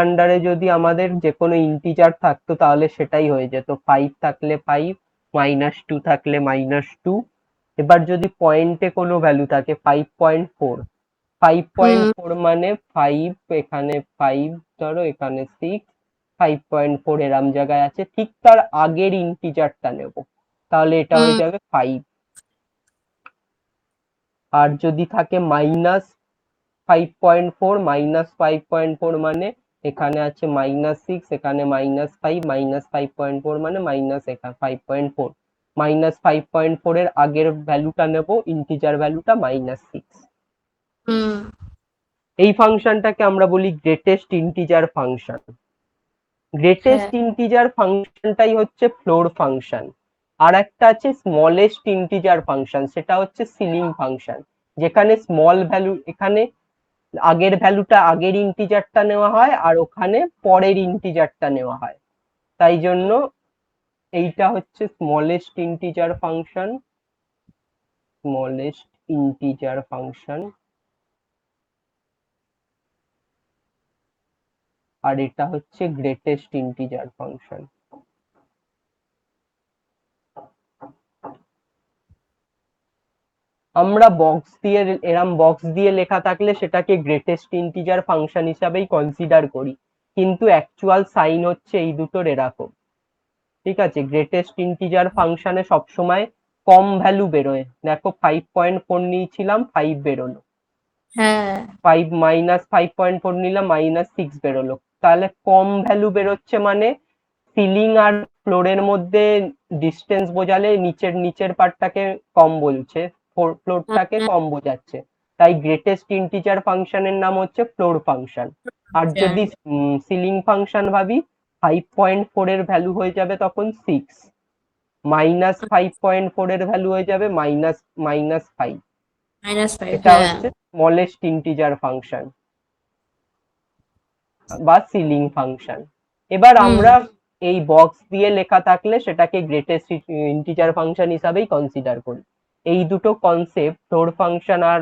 A: আন্ডারে যদি আমাদের যে কোনো ইন্টিজার থাকতো তাহলে সেটাই হয়ে যেত, 5 থাকলে 5, -2 থাকলে -2। এবার যদি পয়েন্টে কোনো ভ্যালু থাকে 5.4, 5.4 মানে 5, এখানে 5 ধরো, এখানে 6, 5.4 এরম জায়গায় আছে, ঠিক তার আগের ইন্টিজারটা নেব, তাহলে এটা হয়ে যাবে 5। আর যদি থাকে -5.4, -5.4 মানে এখানে আছে -6, এখানে -5, -5.4 মানে -5.4, -5.4 এর আগের ভ্যালুটা নেব, ইন্টিজার ভ্যালুটা -6। এই ফাংশনটাকে আমরা বলি greatest integer function. Greatest integer ফাংশনটাই হচ্ছে ফ্লোর ফাংশন। আর একটা আছে স্মলেস্ট ইন্টিজার ফাংশন, সেটা হচ্ছে সিলিং ফাংশন, যেখানে স্মল ভ্যালু, এখানে আগের ভ্যালুটা আগের ইন্টিজারটা নেওয়া হয় আর ওখানে পরের ইন্টিজারটা নেওয়া হয়, তাই জন্য এইটা হচ্ছে smallest integer function, smallest integer function. আর এটা হচ্ছে গ্রেটেস্ট ইন্টিজার ফাংশন। আমরা বক্স দিয়ে, এরম বক্স দিয়ে লেখা থাকলে সেটাকে গ্রেটেস্ট ইন্টিজার ফাংশন হিসাবেই কনসিডার করি, কিন্তু অ্যাকচুয়াল সাইন হচ্ছে এই দুটোর এরকম, ঠিক আছে। গ্রেটেস্ট ইন্টিজার ফাংশনে সবসময় কম ভ্যালু বেরোয়, দেখো 5.4 নিয়েছিলাম, 5 বেরোলো, 5 -5.4 নিলাম, -6 বেরোলো, তাহলে কম ভ্যালু বেরোচ্ছে মানে সিলিং আর ফ্লোরের মধ্যে ডিস্টেন্স বোঝালে নিচের পার্টটাকে কম বলছে, ফ্লোরটাকে কম বোঝাচ্ছে, তাই গ্রেটেস্ট ইন্টিজার ফাংশনের নাম হচ্ছে ফ্লোর ফাংশন। আর যদি সিলিং ফাংশন ভাবি, 5.4 এর ভ্যালু হয়ে যাবে তখন 6, -5.4 এর ভ্যালু হয়ে যাবে -5, এটা হচ্ছে স্মলেস্ট ইন্টিজার ফাংশন বা সিলিং ফাংশন। এবার আমরা এই বক্স দিয়ে লেখা থাকলে সেটাকে গ্রেটেস্ট ইন্টিজার ফাংশন হিসাবেই কনসিডার করি। এই দুটো কনসেপ্ট, ফ্লোর ফাংশন আর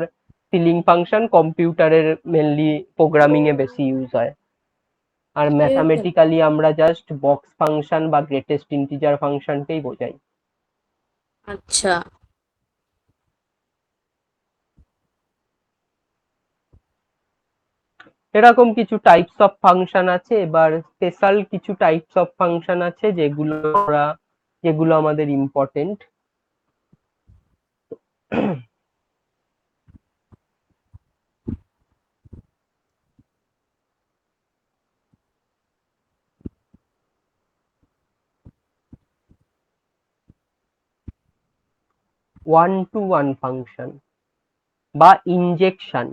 A: সিলিং ফাংশন, কম্পিউটারের মেনলি প্রোগ্রামিং এ বেশি ইউজ হয়। আর ম্যাথামেটিক্যালি আমরা জাস্ট বক্স ফাংশন বা গ্রেটেস্ট ইন্টিজার ফাংশনকেই বোঝাই।
B: আচ্ছা,
A: এরকম কিছু টাইপস অফ ফাংশন আছে। এবার স্পেশাল কিছু টাইপস অফ ফাংশন আছে যেগুলো আমাদের important. One to one function বা ইনজেকশন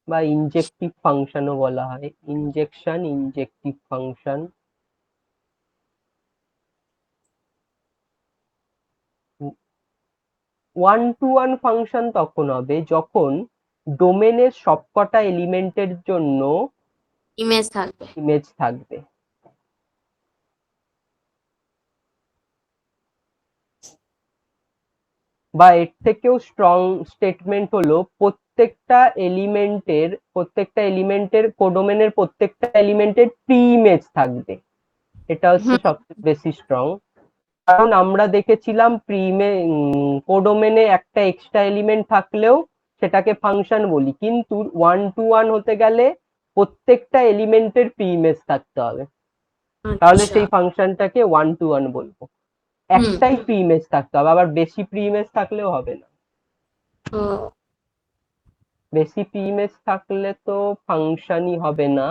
A: বা ইনজেক্টিভ ফাংশনও বলা হয়, injection, injective function. One to one function তখন হবে যখন ডোমেনের সবকটা এলিমেন্টের জন্য ইমেজ থাকবে। বা এর থেকেও স্ট্রং স্টেটমেন্ট হলো প্রত্যেকটা এলিমেন্টের কোডোমেনের প্রত্যেকটা এলিমেন্টের প্রি ইমেজ থাকবে, এটা হচ্ছে সবচেয়ে বেশি স্ট্রং। কারণ আমরা দেখেছিলাম কোডোমেনে একটা এক্সট্রা এলিমেন্ট থাকলেও সেটাকে ফাংশন বলি, কিন্তু ওয়ান টু ওয়ান হতে গেলে প্রত্যেকটা এলিমেন্টের প্রি ইমেজ থাকতে হবে, তাহলে সেই ফাংশনটাকে ওয়ান টু ওয়ান বলবো। একটাই প্রি ইমেজ থাকতে হবে, আবার বেশি প্রি ইমেজ থাকলেও হবে না। বেশি প্রি ইমেজ থাকলে তো ফাংশনই হবে না।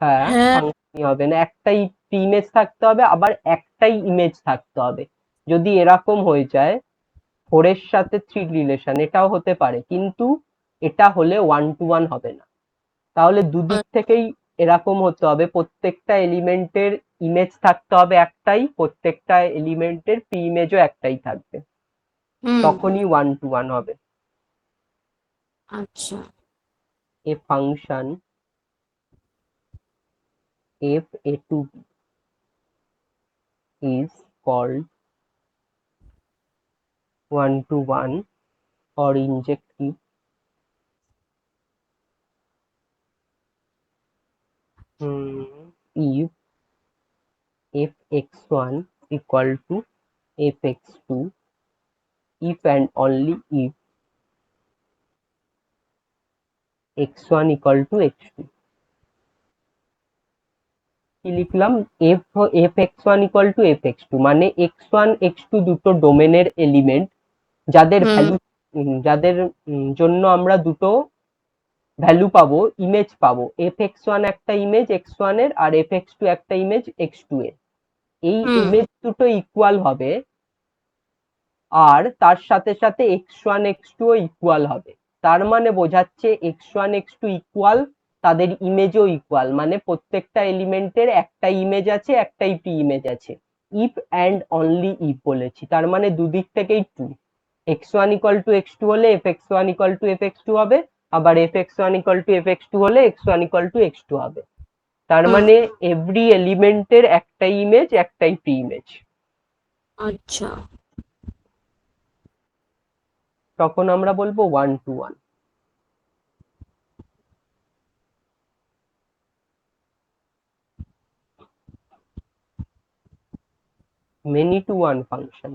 A: হ্যাঁ, ফাংশনই হবে না, একটাই প্রি ইমেজ থাকতে হবে, আবার একটাই ইমেজ থাকতে হবে। যদি এরকম হয়ে যায় 4 এর সাথে 3 রিলেশন, এটাও হতে পারে, কিন্তু এটা হলে ওয়ান টু ওয়ান হবে না, তাহলে দুদিক থেকেই এরকম হতে হবে, প্রত্যেকটা এলিমেন্টের ইমেজ থাকতে হবে একটাই, প্রত্যেকটা এলিমেন্টের প্রি ইমেজও একটাই থাকবে, তখনই 1 to 1 হবে।
B: আচ্ছা।
A: A function f a to b is called 1 to 1 or injective if fx1 equal to fx2 if and only if x1 equal to x2। কি লিখলাম, fx1 equal to fx2 মানে x1 x2 দুটো ডোমেনের এলিমেন্ট, যাদের ভ্যালু যাদের জন্য আমরা দুটো ভ্যালু পাবো, ইমেজ পাবো, fx1 একটা ইমেজ x1 এর আর fx2 একটা ইমেজ x2 এর। এই ইমেজ দুটো ইকুয়াল হবে আর তার সাথে সাথে x1 x2 ও ইকুয়াল হবে, তার মানে বোঝাচ্ছে x1 x2 ইকুয়াল, তাদের ইমেজও ইকুয়াল, মানে প্রত্যেকটা এলিমেন্টের একটা ইমেজ আছে, একটাই প্রি ইমেজ আছে। ইফ অ্যান্ড অনলি ইফ বলেছি, তার মানে দুদিক থেকেই true. x1 equal to x2 হলে fx1 equal to fx2 হবে, আবার fx1 equal to fx2 হলে x1 equal to x2 হবে। তার মানে এভরি এলিমেন্টের একটাই ইমেজ, একটাই প্রি ইমেজ।
B: আচ্ছা।
A: তখন আমরা বলবো 1 to 1। many to one function,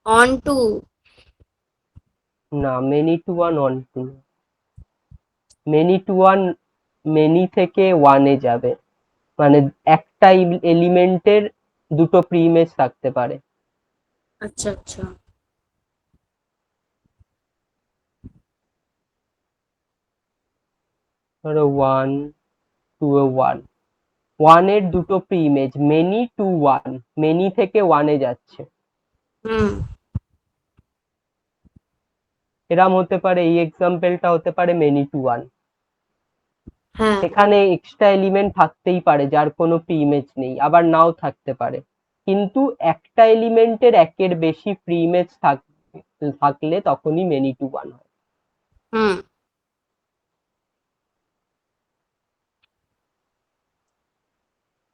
B: onto.
A: না many to one on to, many to one many থেকে one এ যাবে, মানে একটা এলিমেন্টের দুটো প্রি ইমেজ থাকতে পারে।
B: আচ্ছা আচ্ছা।
A: ধরো 1 to 1, 1 এর দুটো pre image, many two 1, many থেকে 1 এ যাচ্ছে, এরম হতে পারে। এই এক্সাম্পলটা হতে পারে মেনি টু 1।
B: হ্যাঁ।
A: এখানে এক্সট্রা এলিমেন্ট থাকতেই পারে যার কোনো প্রি ইমেজ নেই, আবার নাও থাকতে পারে, কিন্তু একটা এলিমেন্টের একের বেশি প্রি ইমেজ থাকলে তখনই মেনি টু 1 হয়।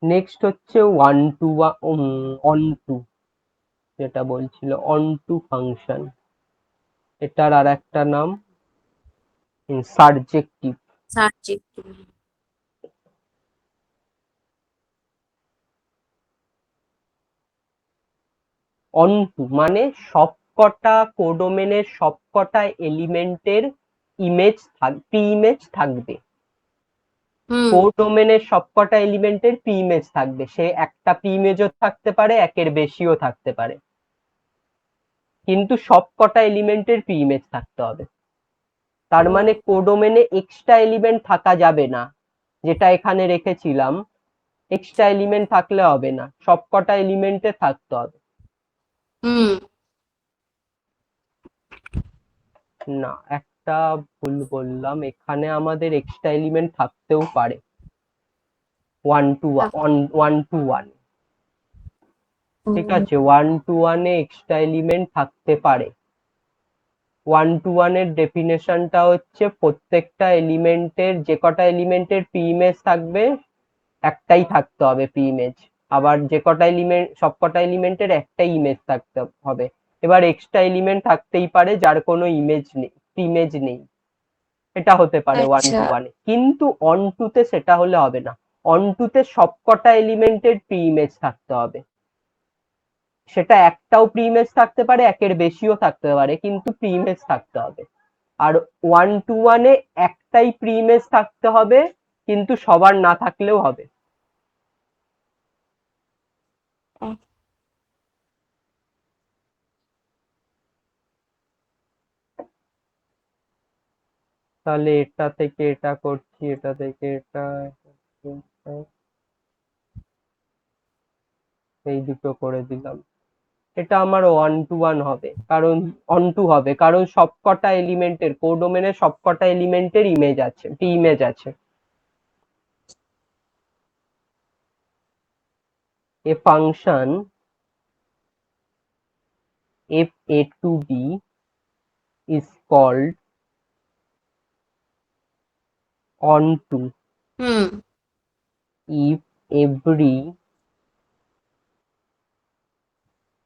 A: নেক্সট হচ্ছে 1 to 1 অন টু, যেটা বলছিল অন টু ফাংশন, এটার আর একটা নাম সারজেক্টিভ।
B: সাবজেক্টিভ।
A: অনটু মানে সবকটা কোডোমেনের সবকটা এলিমেন্টের ইমেজ প্রি ইমেজ থাকবে, কোডোমেনের সবকটা এলিমেন্টের প্রি ইমেজ থাকবে, সে একটা প্রি ইমেজও থাকতে পারে, একের বেশিও থাকতে পারে, কিন্তু সবকটা এলিমেন্টের প্রি ইমেজ থাকতে হবে। তার মানে কোডোমেনে এক্সট্রা এলিমেন্ট থাকা যাবে না, যেটা এখানে রেখেছিলাম, এক্সট্রা এলিমেন্ট থাকলে হবে না, সবকটা এলিমেন্টে থাকতে হবে। না, একটা ভুল বললাম, এখানে আমাদের এক্সট্রা এলিমেন্ট থাকতেও পারে 1 to 1, ঠিক আছে, 1 to 1 এ এক্সট্রা এলিমেন্ট থাকতে পারে। 1 to 1 এর ডেফিনেশনটা হচ্ছে প্রত্যেকটা এলিমেন্টের, যে কটা এলিমেন্টের প্রি ইমেজ থাকবে একটাই থাকতে হবে প্রি ইমেজ, আবার যে কটা এলিমেন্ট, সবকটা এলিমেন্টের একটাই ইমেজ থাকতে হবে। এবার এক্সট্রা এলিমেন্ট থাকতেই পারে যার কোনো ইমেজ নেই, ইমেজ নেই, এটা হতে পারে 1 to 1 এ, কিন্তু অন টু তে সেটা হলে হবে না। অন টু তে সবকটা এলিমেন্টের প্রি ইমেজ থাকতে হবে, সেটা একটাও প্রি ইমেজ থাকতে পারে, একের বেশিও থাকতে পারে, কিন্তু প্রি ইমেজ থাকতে হবে। আর 1 to 1 এ একটাই প্রি ইমেজ থাকতে হবে, কিন্তু সবার না থাকলেও হবে। তাহলে এটা থেকে এটা করছি, এটা থেকে এটা, এই দুটো করে দিলাম, এটা আমার 1 to 1 হবে, কারণ অন টু হবে, কারণ সবকটা এলিমেন্টের, কোডোমেনের সবকটা এলিমেন্টের ইমেজ আছে, প্রি ইমেজ আছে। a function f a to b is called onto if every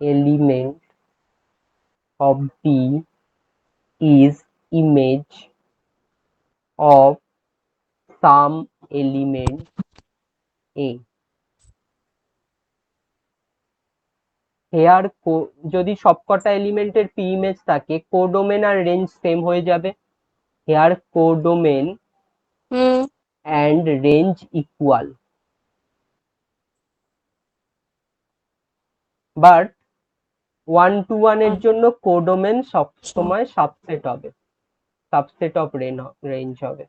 A: element of B is image of some element A. Here যদি সবকটা এলিমেন্টের পি ইমেজ থাকে কোডোমেন আর রেঞ্জ সেম হয়ে যাবে। Here codomain and range equal, but 1-to-1 এর জন্য কোডোমেন সবসময় সাবসেট হবে, সাবসেট অফ রেঞ্জ হবে।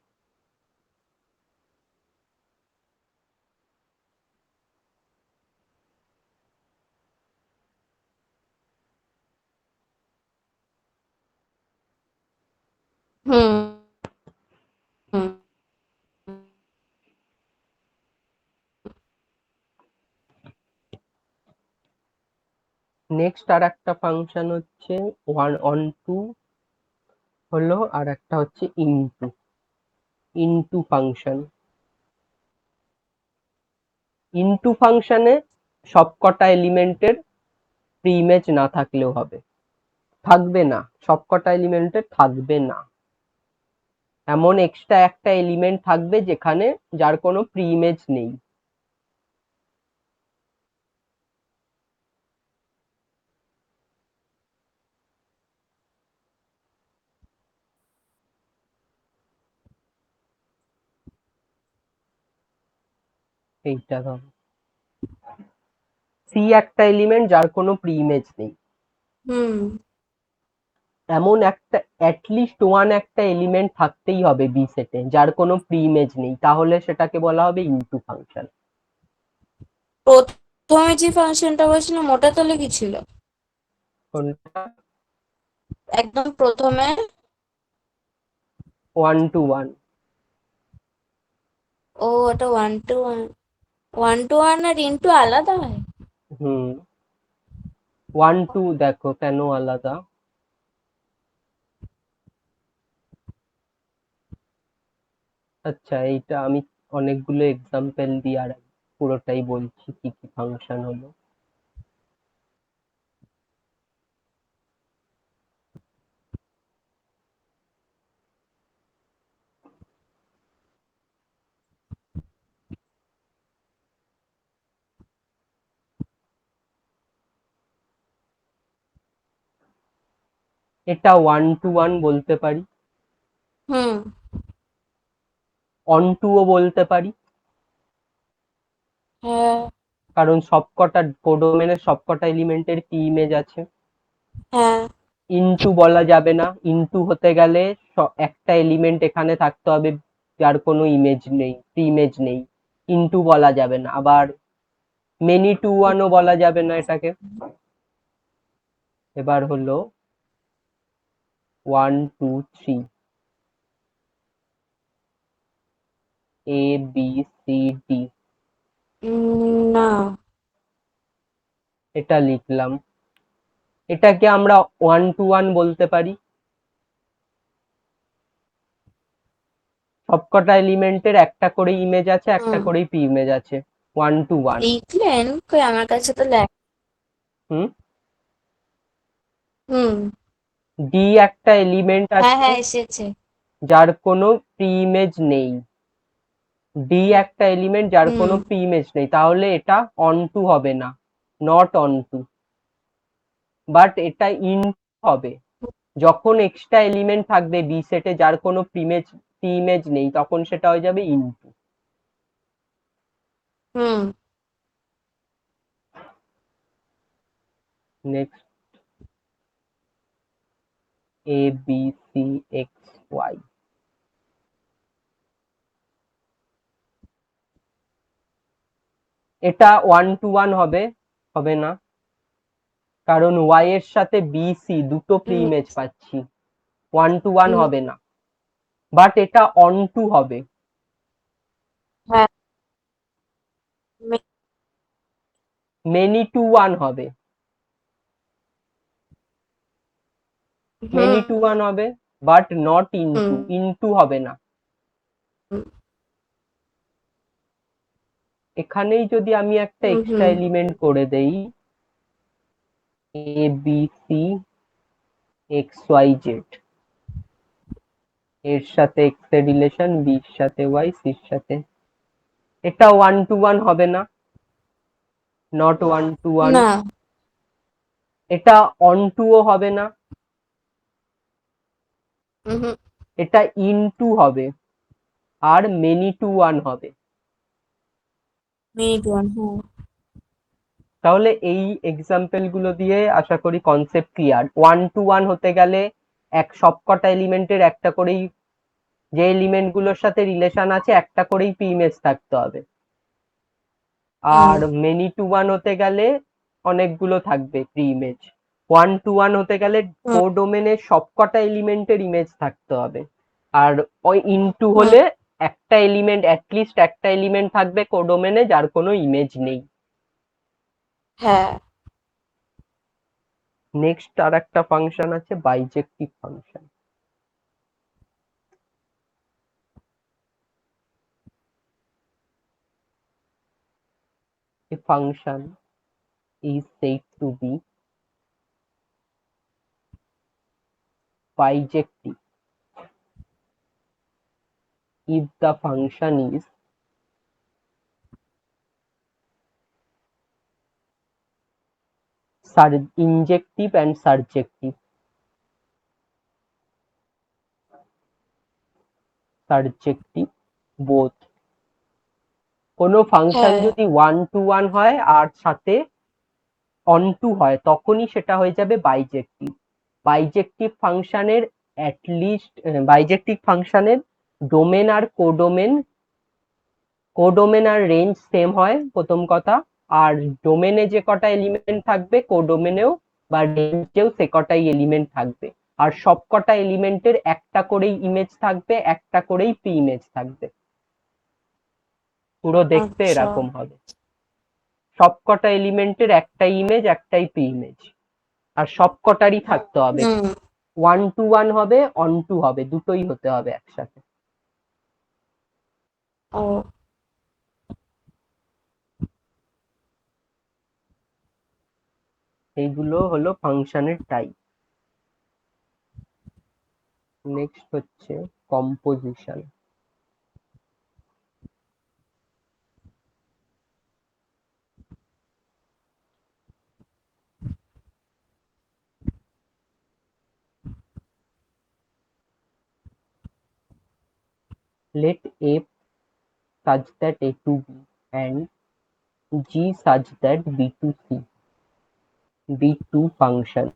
A: নেক্সট আর একটা ফাংশন হচ্ছে onto হলো, আর একটা হচ্ছে ইনটু ফাংশন। ইনটু ফাংশনে সবকটা এলিমেন্টের প্রি ইমেজ না থাকলেও হবে, থাকবে না, সবকটা এলিমেন্টের থাকবে না, এমন এক্সট্রা একটা এলিমেন্ট থাকবে যেখানে যার কোনো প্রি ইমেজ নেই। এইটা ধর সি একটা এলিমেন্ট যার কোনো প্রি ইমেজ নেই, এমন একটা অ্যাটলিস্ট ওয়ান একটা এলিমেন্ট থাকতেই হবে বি সেটে যার কোনো প্রি ইমেজ নেই, তাহলে সেটাকে বলা হবে ইনটু ফাংশন।
B: প্রথমে যে ফাংশনটা বলছিলাম ওটা তাহলে কি ছিল?
A: কোনটা?
B: একদম প্রথমে
A: 1-to-1।
B: ও ওটা 1-to-1, 1-to-1 আর ইনটু আলাদা হয়?
A: 1-2 দেখো কেন আলাদা। আচ্ছা, এইটা আমি অনেকগুলো এক্সাম্পল দিয়ে আর পুরোটাই বলছি কি কি ফাংশন হলো। এটা 1-to-1 বলতে পারি, onto-ও বলতে পারি,
B: হ্যাঁ
A: কারণ সবকটা কোডোমেনের সবকটা এলিমেন্টের কি ইমেজ আছে।
B: হ্যাঁ
A: ইনটু বলা যাবে না, ইনটু হতে গেলে একটা এলিমেন্ট এখানে থাকতে হবে যার কোনো ইমেজ নেই, প্রি ইমেজ নেই, ইনটু বলা যাবে না। আবার মেনি টু ওয়ানও বলা যাবে না এটাকে। এবার হলো 1-2-3 এ বি সি ডি,
B: না
A: এটা লিখলাম, এটাকে আমরা 1-to-1 বলতে পারি। সবকটা এলিমেন্টের একটা করে ইমেজ আছে, একটা করেই প্রি ইমেজ আছে, 1-to-1।
B: লিখলেন কই আমার কাছে তো
A: হুম
B: হুম
A: ডি একটা এলিমেন্ট
B: হ্যাঁ
A: আছে
B: হ্যাঁ এসেছে।
A: যার কোনো প্রি ইমেজ নেই, ডি একটা এলিমেন্ট যার কোনো প্রি ইমেজ নেই, তাহলে এটা onto হবে না, নট onto, বাট এটা ইনটু হবে। যখন এক্সট্রা এলিমেন্ট থাকবে বি সেটে যার কোনো প্রি ইমেজ নেই, তখন সেটা হয়ে যাবে ইনটু। নেক্সট এ বি সি এক্স ওয়াই, এটা 1-to-1 হবে, হবে না, কারণ ওয়াই এর সাথে বি সি দুটো প্রি ইমেজ পাচ্ছি, 1-to-1 হবে না, বাট এটা onto হবে।
B: হ্যাঁ
A: মেনি টু ওয়ান হবে, মেনি টু ওয়ান হবে, বাট নট ইনটু, ইনটু হবে না। এখানেই যদি আমি একটা এক্সট্রা এলিমেন্ট করে দেই, a b c x y z, এর সাথে এক্স এর রিলেশন, বির সাথে ওয়াই, সির সাথে, এটা ওয়ান টু ওয়ান হবে না, নট ওয়ান টু ওয়ান।
B: না।
A: এটা অন টু ও হবে না, এটা ইনটু হবে, আর মেনি টু ওয়ান হবে।
B: মিনিট ওয়ান, হ্যাঁ।
A: তাহলে এই এক্সাম্পল গুলো দিয়ে আশা করি concept clear. One to one হতে গেলে সবকটা এলিমেন্টের একটা করেই, যে এলিমেন্ট গুলোর সাথে রিলেশন আছে একটা করেই পি ইমেজ থাকতে হবে। আর মেনি টু ওয়ান হতে গেলে অনেকগুলো থাকবে pre image. One to one হতে গেলে কোডোমেনের সবকটা এলিমেন্টের ইমেজ থাকতে হবে। আর ওই ইনটু হলে একটা এলিমেন্ট, অ্যাটলিস্ট একটা এলিমেন্ট থাকবে কোডোমেনে যার কোনো ইমেজ নেই।
B: হ্যাঁ।
A: নেক্সট আর একটা ফাংশন আছে বাইজেক্টিভ function. A function is said to be bijective if the function is injective and surjective. Surjective both. কোনো ফাংশন যদি ওয়ান টু ওয়ান হয় আর সাথে অন টু হয় তখনই সেটা হয়ে যাবে বাইজেক্টিভ। বাইজেক্টিভ ফাংশনের অ্যাটলিস্ট, বাইজেক্টিভ ফাংশনের ডোমেন আর কোডোমেন, কোডোমেন আর রেঞ্জ সেম হয় প্রথম কথা। আর ডোমেনে যে কটা এলিমেন্ট থাকবে কোডোমেনেও বা রেঞ্জেও সে কটাই এলিমেন্ট থাকবে। আর সব কটা এলিমেন্টের একটা করেই ইমেজ থাকবে, একটা করেই পি ইমেজ থাকবে। পুরো দেখতে এরকম হবে, সবকটা এলিমেন্টের একটাই ইমেজ, একটাই পি ইমেজ, আর সবকটারই থাকতে হবে। ওয়ান টু ওয়ান হবে, অন টু হবে, দুটোই হতে হবে একসাথে। এইগুলো হলো ফাংশনের টাইপ। নেক্সট হচ্ছে composition. Let A such that A to B and G such that B to C be two functions.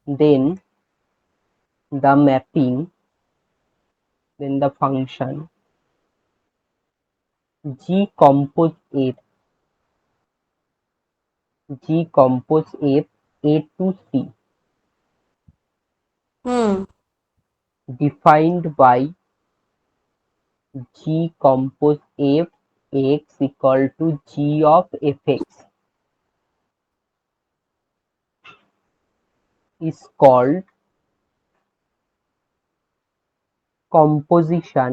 A: Then the mapping, then the function G compose F, G compose F A to C defined by G compose F x equal to G of Fx is called composition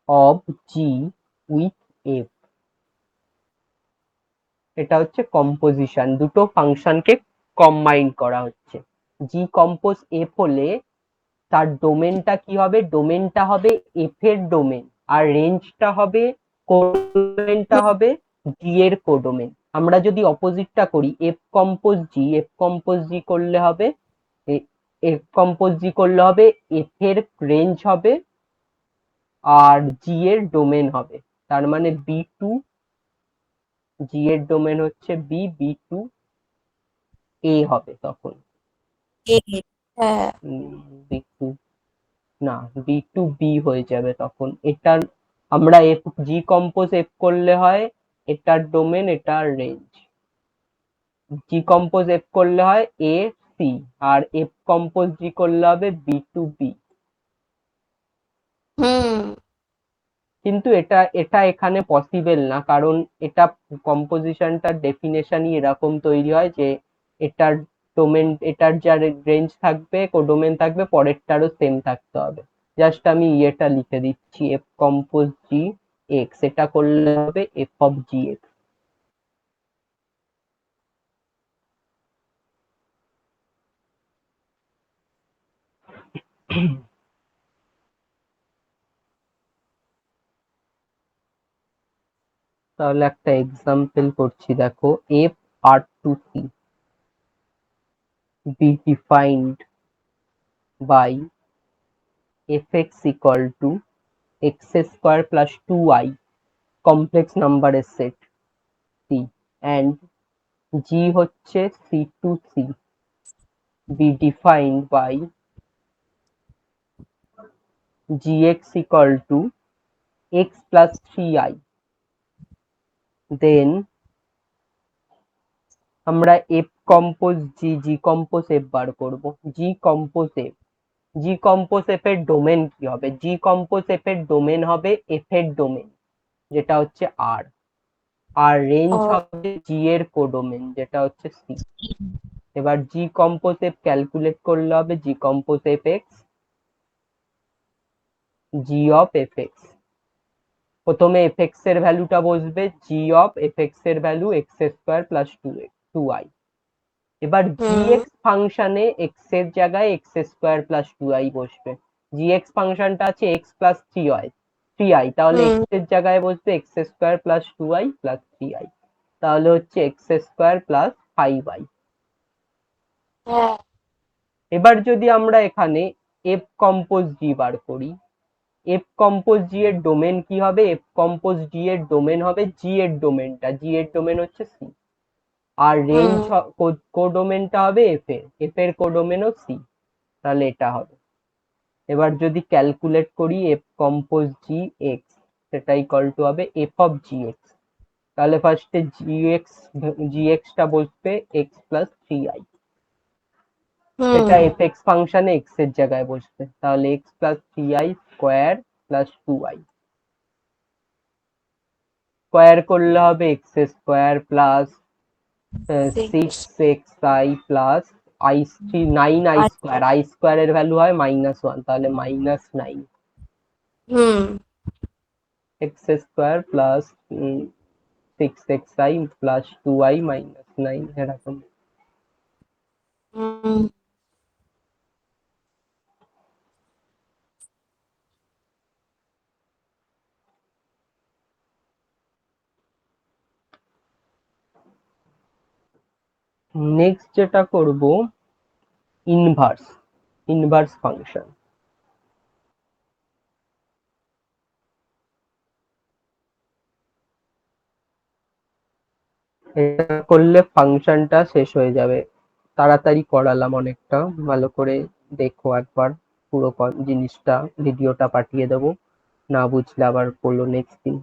A: of G with F. এটা হচ্ছে কম্পোজিশন, দুটো ফাংশনকে কম্বাইন করা হচ্ছে। জি কম্পোজ এফ হলে তার ডোমেনটা কি হবে, ডোমেনটা হবে এফ এর ডোমেন, আর রেঞ্জটা হবে, কোডোমেনটা হবে জি এর কোডোমেন। আমরা যদি অপোজিটটা করি, এফ কম্পোজ জি, এফ কম্পোজ জি করলে হবে, এফ কম্পোজ জি করলে হবে এফ এর রেঞ্জ হবে আর জি এর ডোমেন হবে। তার মানে বি টু, জি এর ডোমেন হচ্ছে বি, বি টু এ হবে তখন। বি টু না, বি টু বি হয়ে যাবে তখন। এটার আমরা এফ জি কম্পোজ এফ করলে হয় এটার ডোমেন এটার রেঞ্জ, জি কম্পোজ এফ করলে হয় এ সি, আর এফ কম্পোজ জি করলে হবে বি টু বি।
B: হুম।
A: কিন্তু এটা এটা এখানে পসিবল না, কারণ এটা কম্পোজিশনটার ডেফিনেশনই এরকম তৈরি হয় যে এটার ডোমেন, এটার যা রেঞ্জ থাকবে, কোডোমেন থাকবে, পরেরটারও সেম থাকতে হবে। জাস্ট আমি ইয়েটা লিখে দিচ্ছি, এফ কম্পোজ জি এক্স, এটা করলে হবে এফ অফ জি এক্স। তাহলে একটা এক্সাম্পল করছি, দেখো, f R to C be defined by fx equal to x square plus 2i complex number set c, and g হচ্ছে c to c be defined by gx equal to x plus 3i, then আমরা f কম্পোজ জি কম্পোজ f বার করব। জি কম্পোজ f, জি কম্পোজ f এর ডোমেন কি হবে? জি কম্পোজ f এর ডোমেন হবে f এর ডোমেন, যেটা হচ্ছে আর, আর রেঞ্জ
B: ও।
A: হবে জি এর কোডোমেন, যেটা হচ্ছে সি। এবার জি কম্পোজ এফ ক্যালকুলেট করলে হবে g compose f x, g of f x. প্রথমে এফ এক্স এর ভ্যালুটা বসবে, জি অফ এফ এক্স এর value x square plus two i. এবার জি
B: হুম।
A: এক্স ফাংশনে এক্স এর জায়গায় x square plus two i বসবে। জি এক্স ফাংশনটা আছে এক্স প্লাস থ্রি আই, তাহলে
B: হুম।
A: এক্স এর জায়গায় বসবে x square plus two i plus three i, তাহলে হচ্ছে x square plus five i.
B: হ্যাঁ।
A: এবার যদি আমরা এখানে এফ কম্পোজ জি বার করি, এফ কম্পোজ জি এর ডোমেন কি হবে? এফ কম্পোজ জি এর ডোমেন হবে জি এর ডোমেনটা, জি এর ডোমেন হচ্ছে সি, আর রেঞ্জ
B: হুম।
A: কোডোমেনটা হবে এফ এর কোডোমেনও সি, তাহলে এটা হবে। এবার যদি ক্যালকুলেট করি এফ কম্পোজ জি এক্স, সেটা ইকুয়াল টু হবে এফ অফ জি এক্স। তাহলে ফার্স্টে জি এক্সটা বসবে এক্স প্লাস থ্রি আই, সেটা
B: হুম।
A: এফ এক্স ফাংশনে এক্স এর জায়গায় বসবে, তাহলে x plus three i square plus two i, square করলে হবে x square plus
B: six.
A: Six x i plus i three nine i square, i স্কোয়ারের ভ্যালু হয় মাইনাস ওয়ান, তাহলে minus nine
B: hmm.
A: X square plus six x i plus two i minus nine, এরকম।
B: হুম।
A: নেক্সট যেটা করব, ইনভার্স, ইনভার্স ফাংশন। এটা করলে ফাংশনটা শেষ হয়ে যাবে। তাড়াতাড়ি করালাম অনেকটা, ভালো করে দেখো একবার পুরো জিনিসটা, ভিডিওটা পাঠিয়ে দেবো, না বুঝলে আবার বলো নেক্সট দিন।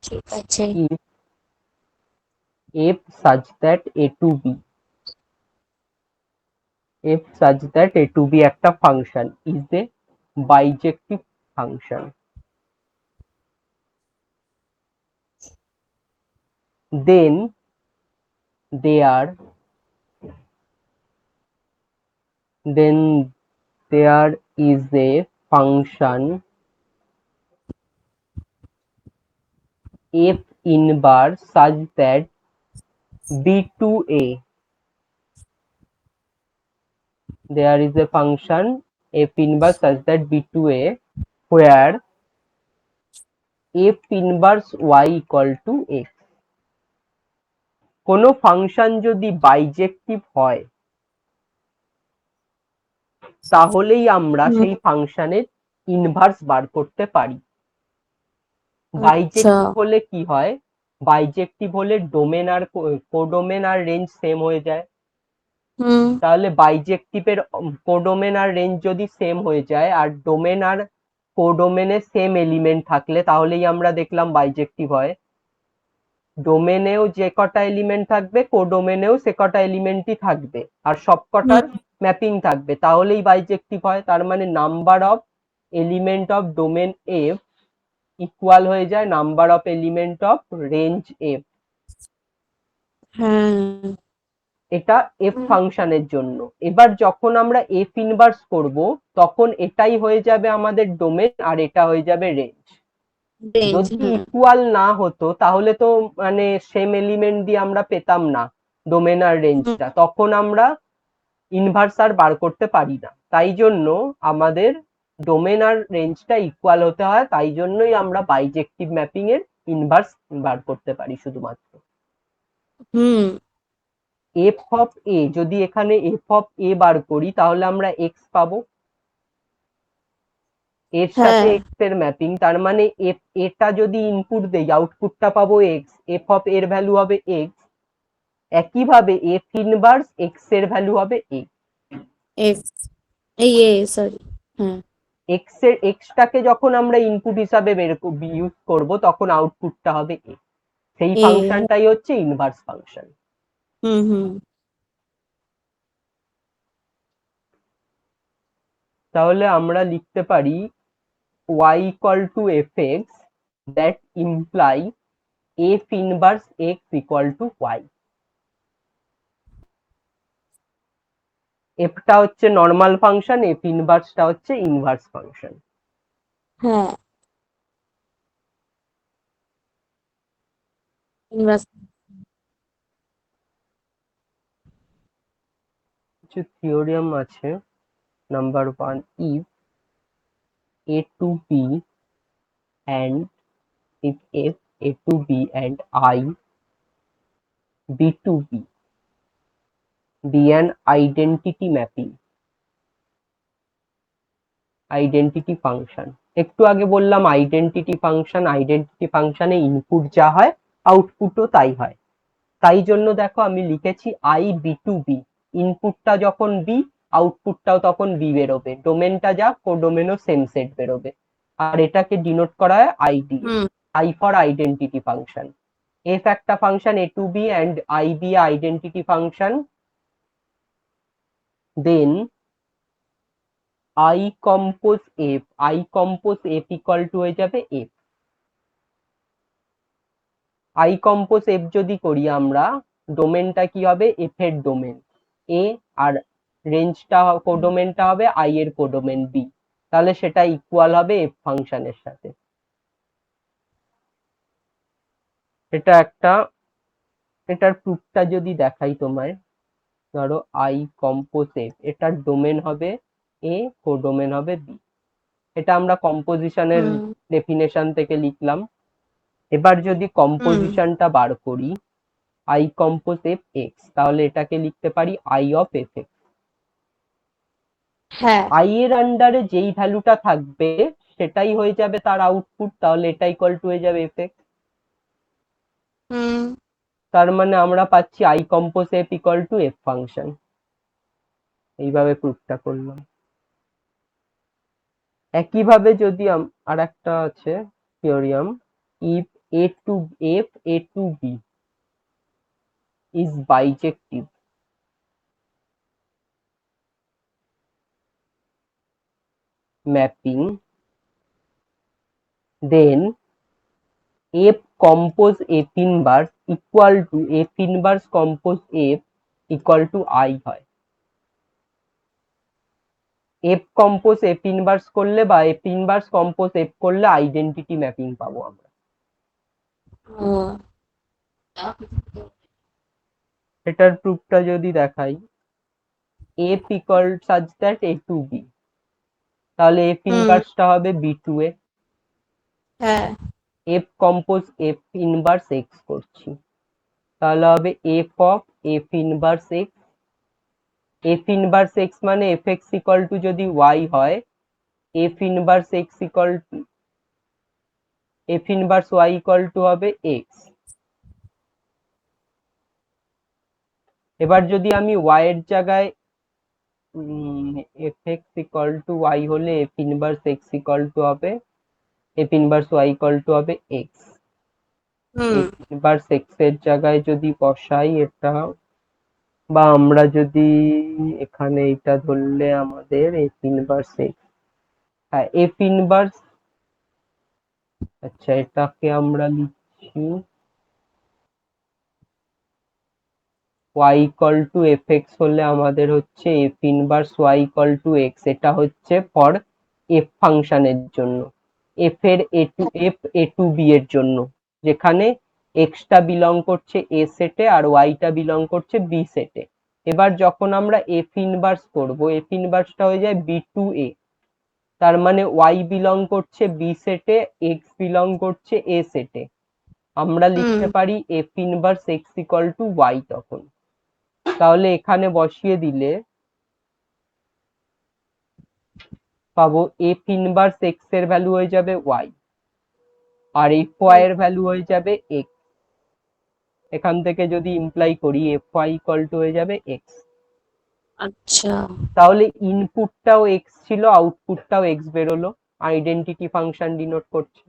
B: ঠিক আছে।
A: If f such that a to b, f such that a to b একটা function is a bijective function, then there then there is a function f inverse such that b to a, there is a function f inverse such that b to a where f inverse y equal to x। কোনো ফাংশন যদি বাইজেক্টিভ হয় তাহলেই আমরা
B: হুম।
A: সেই ফাংশনের ইনভার্স বার করতে পারি।
B: আচ্ছা।
A: বাইজেক্টিভ হলে কি হয়? বাইজেক্টিভ হলে ডোমেন আর কোডোমেন আর রেঞ্জ সেম হয়ে যায়।
B: হুম।
A: তাহলে বাইজেক্টিভের কোডোমেন আর রেঞ্জ যদি সেম হয়ে যায় আর ডোমেন আর কোডোমেনে সেম এলিমেন্ট থাকলে তাহলেই আমরা দেখলাম বাইজেক্টিভ হয়। ডোমেনেও যে কটা এলিমেন্ট থাকবে কোডোমেনেও সে কটা এলিমেন্টই থাকবে, আর সবকটার
B: হুম।
A: ম্যাপিং থাকবে তাহলেই বাইজেক্টিভ হয়। তার মানে number of element of domain F equal হয়ে যায় number of element of range F.
B: হ্যাঁ
A: এটা এফ ফাংশনের জন্য। এবার যখন আমরা এফ ইনভার্স করব তখন এটাই হয়ে যাবে আমাদের ডোমেন আর এটা হয়ে যাবে রেঞ্জ।
B: রেঞ্জ।
A: যদি ইকুয়াল না হতো তাহলে তো মানে সেম এলিমেন্ট দিয়ে আমরা পেতাম না ডোমেন আর রেঞ্জটা, তখন আমরা ইনভার্স আর বার করতে পারি না। তাই জন্য আমাদের ডোমেন আর রেঞ্জটা ইকুয়াল হতে হয়, তাই জন্যই আমরা বাইজেক্টিভ ম্যাপিং এর ইনভার্স বার করতে পারি শুধুমাত্র।
B: হুম
A: এফ অফ এ, যদি এখানে এফ অফ এ বার করি তাহলে আমরা এক্স পাবো, এর সাথে
B: হ্যাঁ
A: এক্স এর ম্যাপিং, তার মানে এফ এটা যদি ইনপুট দেই আউটপুটটা পাবো এক্স, এফ অফ এর ভ্যালু হবে এক্স। একইভাবে এফ ইনভার্স এক্স এর ভ্যালু হবে এক্স।
B: এক্স এই এ সরি হ্যাঁ
A: এক্স এর এক্সটাকে যখন আমরা ইনপুট হিসাবে ইউজ করব তখন আউটপুটটা হবে এ। সেই
B: এ
A: ফাংশনটাই হচ্ছে ইনভার্স ফাংশন।
B: হুম
A: তাহলে আমরা লিখতে পারি y equal to fx that imply f inverse x equal to y. এফটা হচ্ছে নর্মাল ফাংশন, এফ ইনভার্সটা হচ্ছে ইনভার্স ফাংশন।
B: হ্যাঁ ইনভার্স।
A: কিছু থিওরিয়াম আছে। Number 1, if a to b and if f a to b and I b to b be an identity mapping, identity function. একটু আগে বললাম আইডেন্টিটি ফাংশন, আইডেন্টিটি ফাংশনে ইনপুট যা হয় আউটপুটও তাই হয়। তাই জন্য দেখো আমি লিখেছি আই বি টু বি, ইনপুটটা যখন বি আউটপুটটাও তখন বি বেরোবে, ডোমেনটা যা কোডোমেনও সেম সেট বেরোবে। আর এটাকে ডিনোট করা হয় আই দিয়ে, I for identity function. F একটা function a to b and I b identity function, then I compose f, I compose f equal to হয়ে যাবে এফ। আই কম্পোজ এফ যদি করি আমরা, ডোমেনটা কি হবে এফ এর ডোমেন এ, আর রেঞ্জটা কোডোমেনটা হবে আই এর কোডোমেন বি, তাহলে সেটা ইকুয়াল হবে এফ ফাংশনের সাথে। এটা একটা, এটার প্রুফটা যদি দেখাই তোমায়, ধরো আই কম্পোজ এফ, এটার ডোমেন হবে এ, কোডোমেন হবে বি। এটা আমরা কম্পোজিশনের ডেফিনেশন থেকে লিখলাম। এবার যদি কম্পোজিশনটা বার করি আই কম্পোজ এফ এক্স, তাহলে এটাকে লিখতে পারি আই অফ এফ এক্স।
B: হ্যাঁ
A: আই এর আন্ডারে যেই ভ্যালুটা থাকবে সেটাই হয়ে যাবে তার আউটপুট, তাহলে এটা ইকুয়াল টু হয়ে যাবে এফ এক্স। তার মানে আমরা পাচ্ছি i compose f equal to f function. এইভাবে প্রুফটা করলাম। একইভাবে যদি আর একটা আছে theorem, if A to f A to B is bijective mapping, then f compose f inverse equal to f inverse compose f equal to i হয়। এফ কম্পোজ এফ ইনভার্স করলে বা এফ ইনভার্স কম্পোজ এফ করলে আইডেন্টিটি ম্যাপিং পাবো আমরা। এটার প্রুফটা যদি দেখাই, f equal such that A to B, তাহলে এফ ইনভার্সটা হবে বি টু এ।
B: হ্যাঁ
A: f compose f inverse x করছি, তাহলে হবে f of f inverse x. F inverse x মানে এফ এক্স ইকুয়াল টু যদি ওয়াই হয়, f inverse x equal to f inverse y equal to হবে এক্স। এবার যদি আমি ওয়াই এর জায়গায় f x equal to y হলে f inverse x equal to হবে f inverse y equal to হবে এক্স। এফ ইনভার্স এক্স এর জায়গায় যদি বসাই এটা বা আমরা যদি এখানে এটা ধরলে আমাদের এফ ইনভার্স এক্স, হ্যাঁ এফ ইনভার্স, আচ্ছা এটাকে আমরা লিখছি y equal to F x হলে আমাদের হচ্ছে F inverse y equal to x, এটা হচ্ছে ফর এফ ফাংশনের জন্য, এফ এর এ টু বি এর জন্য, যেখানে এক্সটা বিলং করছে এ সেটে আর ওয়াইটা বিলং করছে বি সেটে। এবার যখন আমরা এফ ইনভার্স করব, এফ ইনভার্সটা হয়ে যায় বি টু এ, তার মানে ওয়াই বিলং করছে বি সেটে, এক্স বিলং করছে এ সেটে, আমরা লিখতে পারি f inverse x equal to y তখন। তাহলে এখানে বসিয়ে দিলে পাবো এফ ইনভার্স এক্স এর ভ্যালু হয়ে যাবে ওয়াই, আর এফ ওয়াই এর ভ্যালু হয়ে যাবে এক্স। এখান থেকে যদি ইমপ্লাই করি এফ ওয়াই ইকুয়াল টু হয়ে যাবে এক্স।
B: আচ্ছা।
A: তাহলে ইনপুটটাও এক্স ছিল, আউটপুটটাও এক্স বেরোলো, আইডেন্টিটি ফাংশন ডিনোট করছে।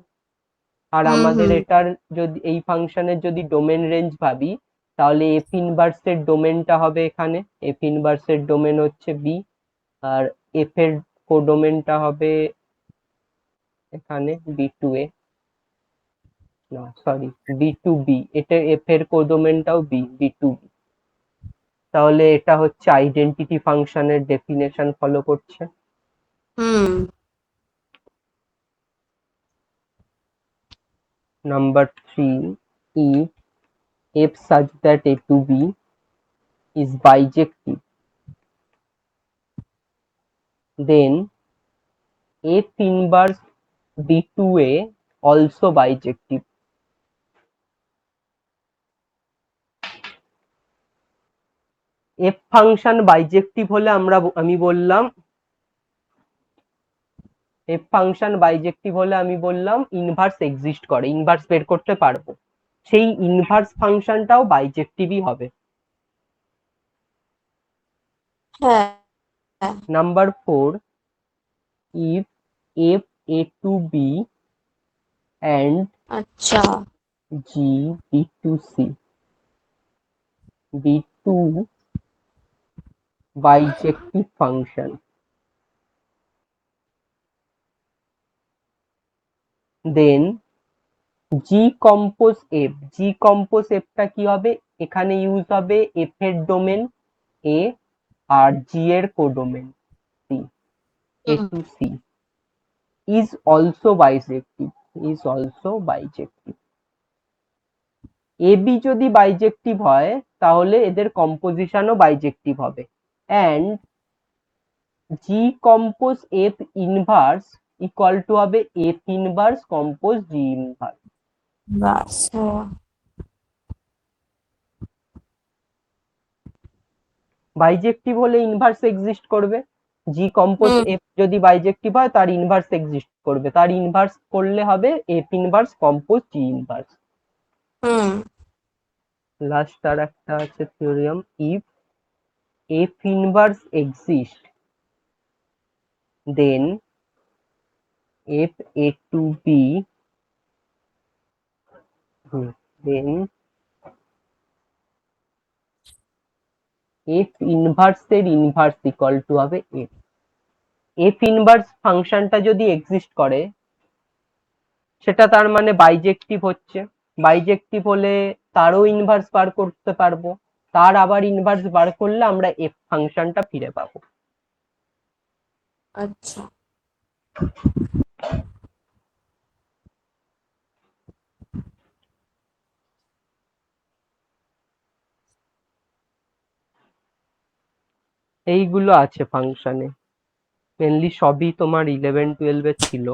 A: আর আমাদের এটার যদি এই ফাংশনের যদি ডোমেন রেঞ্জ ভাবি, তাহলে এফ ইনভার্স এর ডোমেনটা হবে এখানে, এফ ইনভার্স এর ডোমেন হচ্ছে বি, আর এফ এর কোডোমেনটা হবে এখানে বি টু এ, না সরি বি টু বি, এটা এফ এর কোডোমেনটাও বি, বি টু বি। তাহলে এটা হচ্ছে আইডেন্টিটি ফাংশনের ডেফিনেশন ফলো করছে। Number 3, if f such that a to b is bijective, then f inverse b to a also bijective. f function বাইজেক্টিভ হলে আমি বললাম f ফাংশন বাইজেক্টিভ হলে আমি বললাম ইনভার্স এক্সিস্ট করে, ইনভার্স বের করতে পারবো, সেই ইনভার্স ফাংশনটাও বাইজেক্টিভই হবে।
B: হ্যাঁ।
A: Number 4, if f a to b and
B: আচ্ছা।
A: g b to c be two bijective function, then g compose f, g compose f টা কি হবে, এখানে ইউজ হবে f এর ডোমেন a আর g এর codomain c, a to c is also bijective, is also bijective। A b যদি বাইজেক্টিভ হয় তাহলে এদের কম্পোজিশনও বাইজেক্টিভ হবে, and g compose f inverse equal to হবে f inverse compose g inverse.
B: বাস।
A: বাইজেক্টিভ হলে ইনভার্স এক্সিস্ট করবে, জি কম্পোজ এফ যদি বাইজেক্টিভ হয় তার ইনভার্স এক্সিস্ট করবে, তার ইনভার্স করলে হবে f inverse compose g inverse. Last আর একটা আছে theorem, if f inverse exist then f A to b then f inverse এর ইনভার্স ইকুয়াল টু হবে এফ। এফ ইনভার্স ফাংশনটা যদি এক্সিস্ট করে সেটা তার মানে বাইজেক্টিভ হচ্ছে, বাইজেক্টিভ হলে তারও ইনভার্স বার করতে পারবো, তার আবার ইনভার্স বার করলে আমরা এফ ফাংশনটা ফিরে পাবো।
B: আচ্ছা।
A: এইগুলো আছে ফাংশনে, মেনলি সবই তোমার 11-12 ছিল।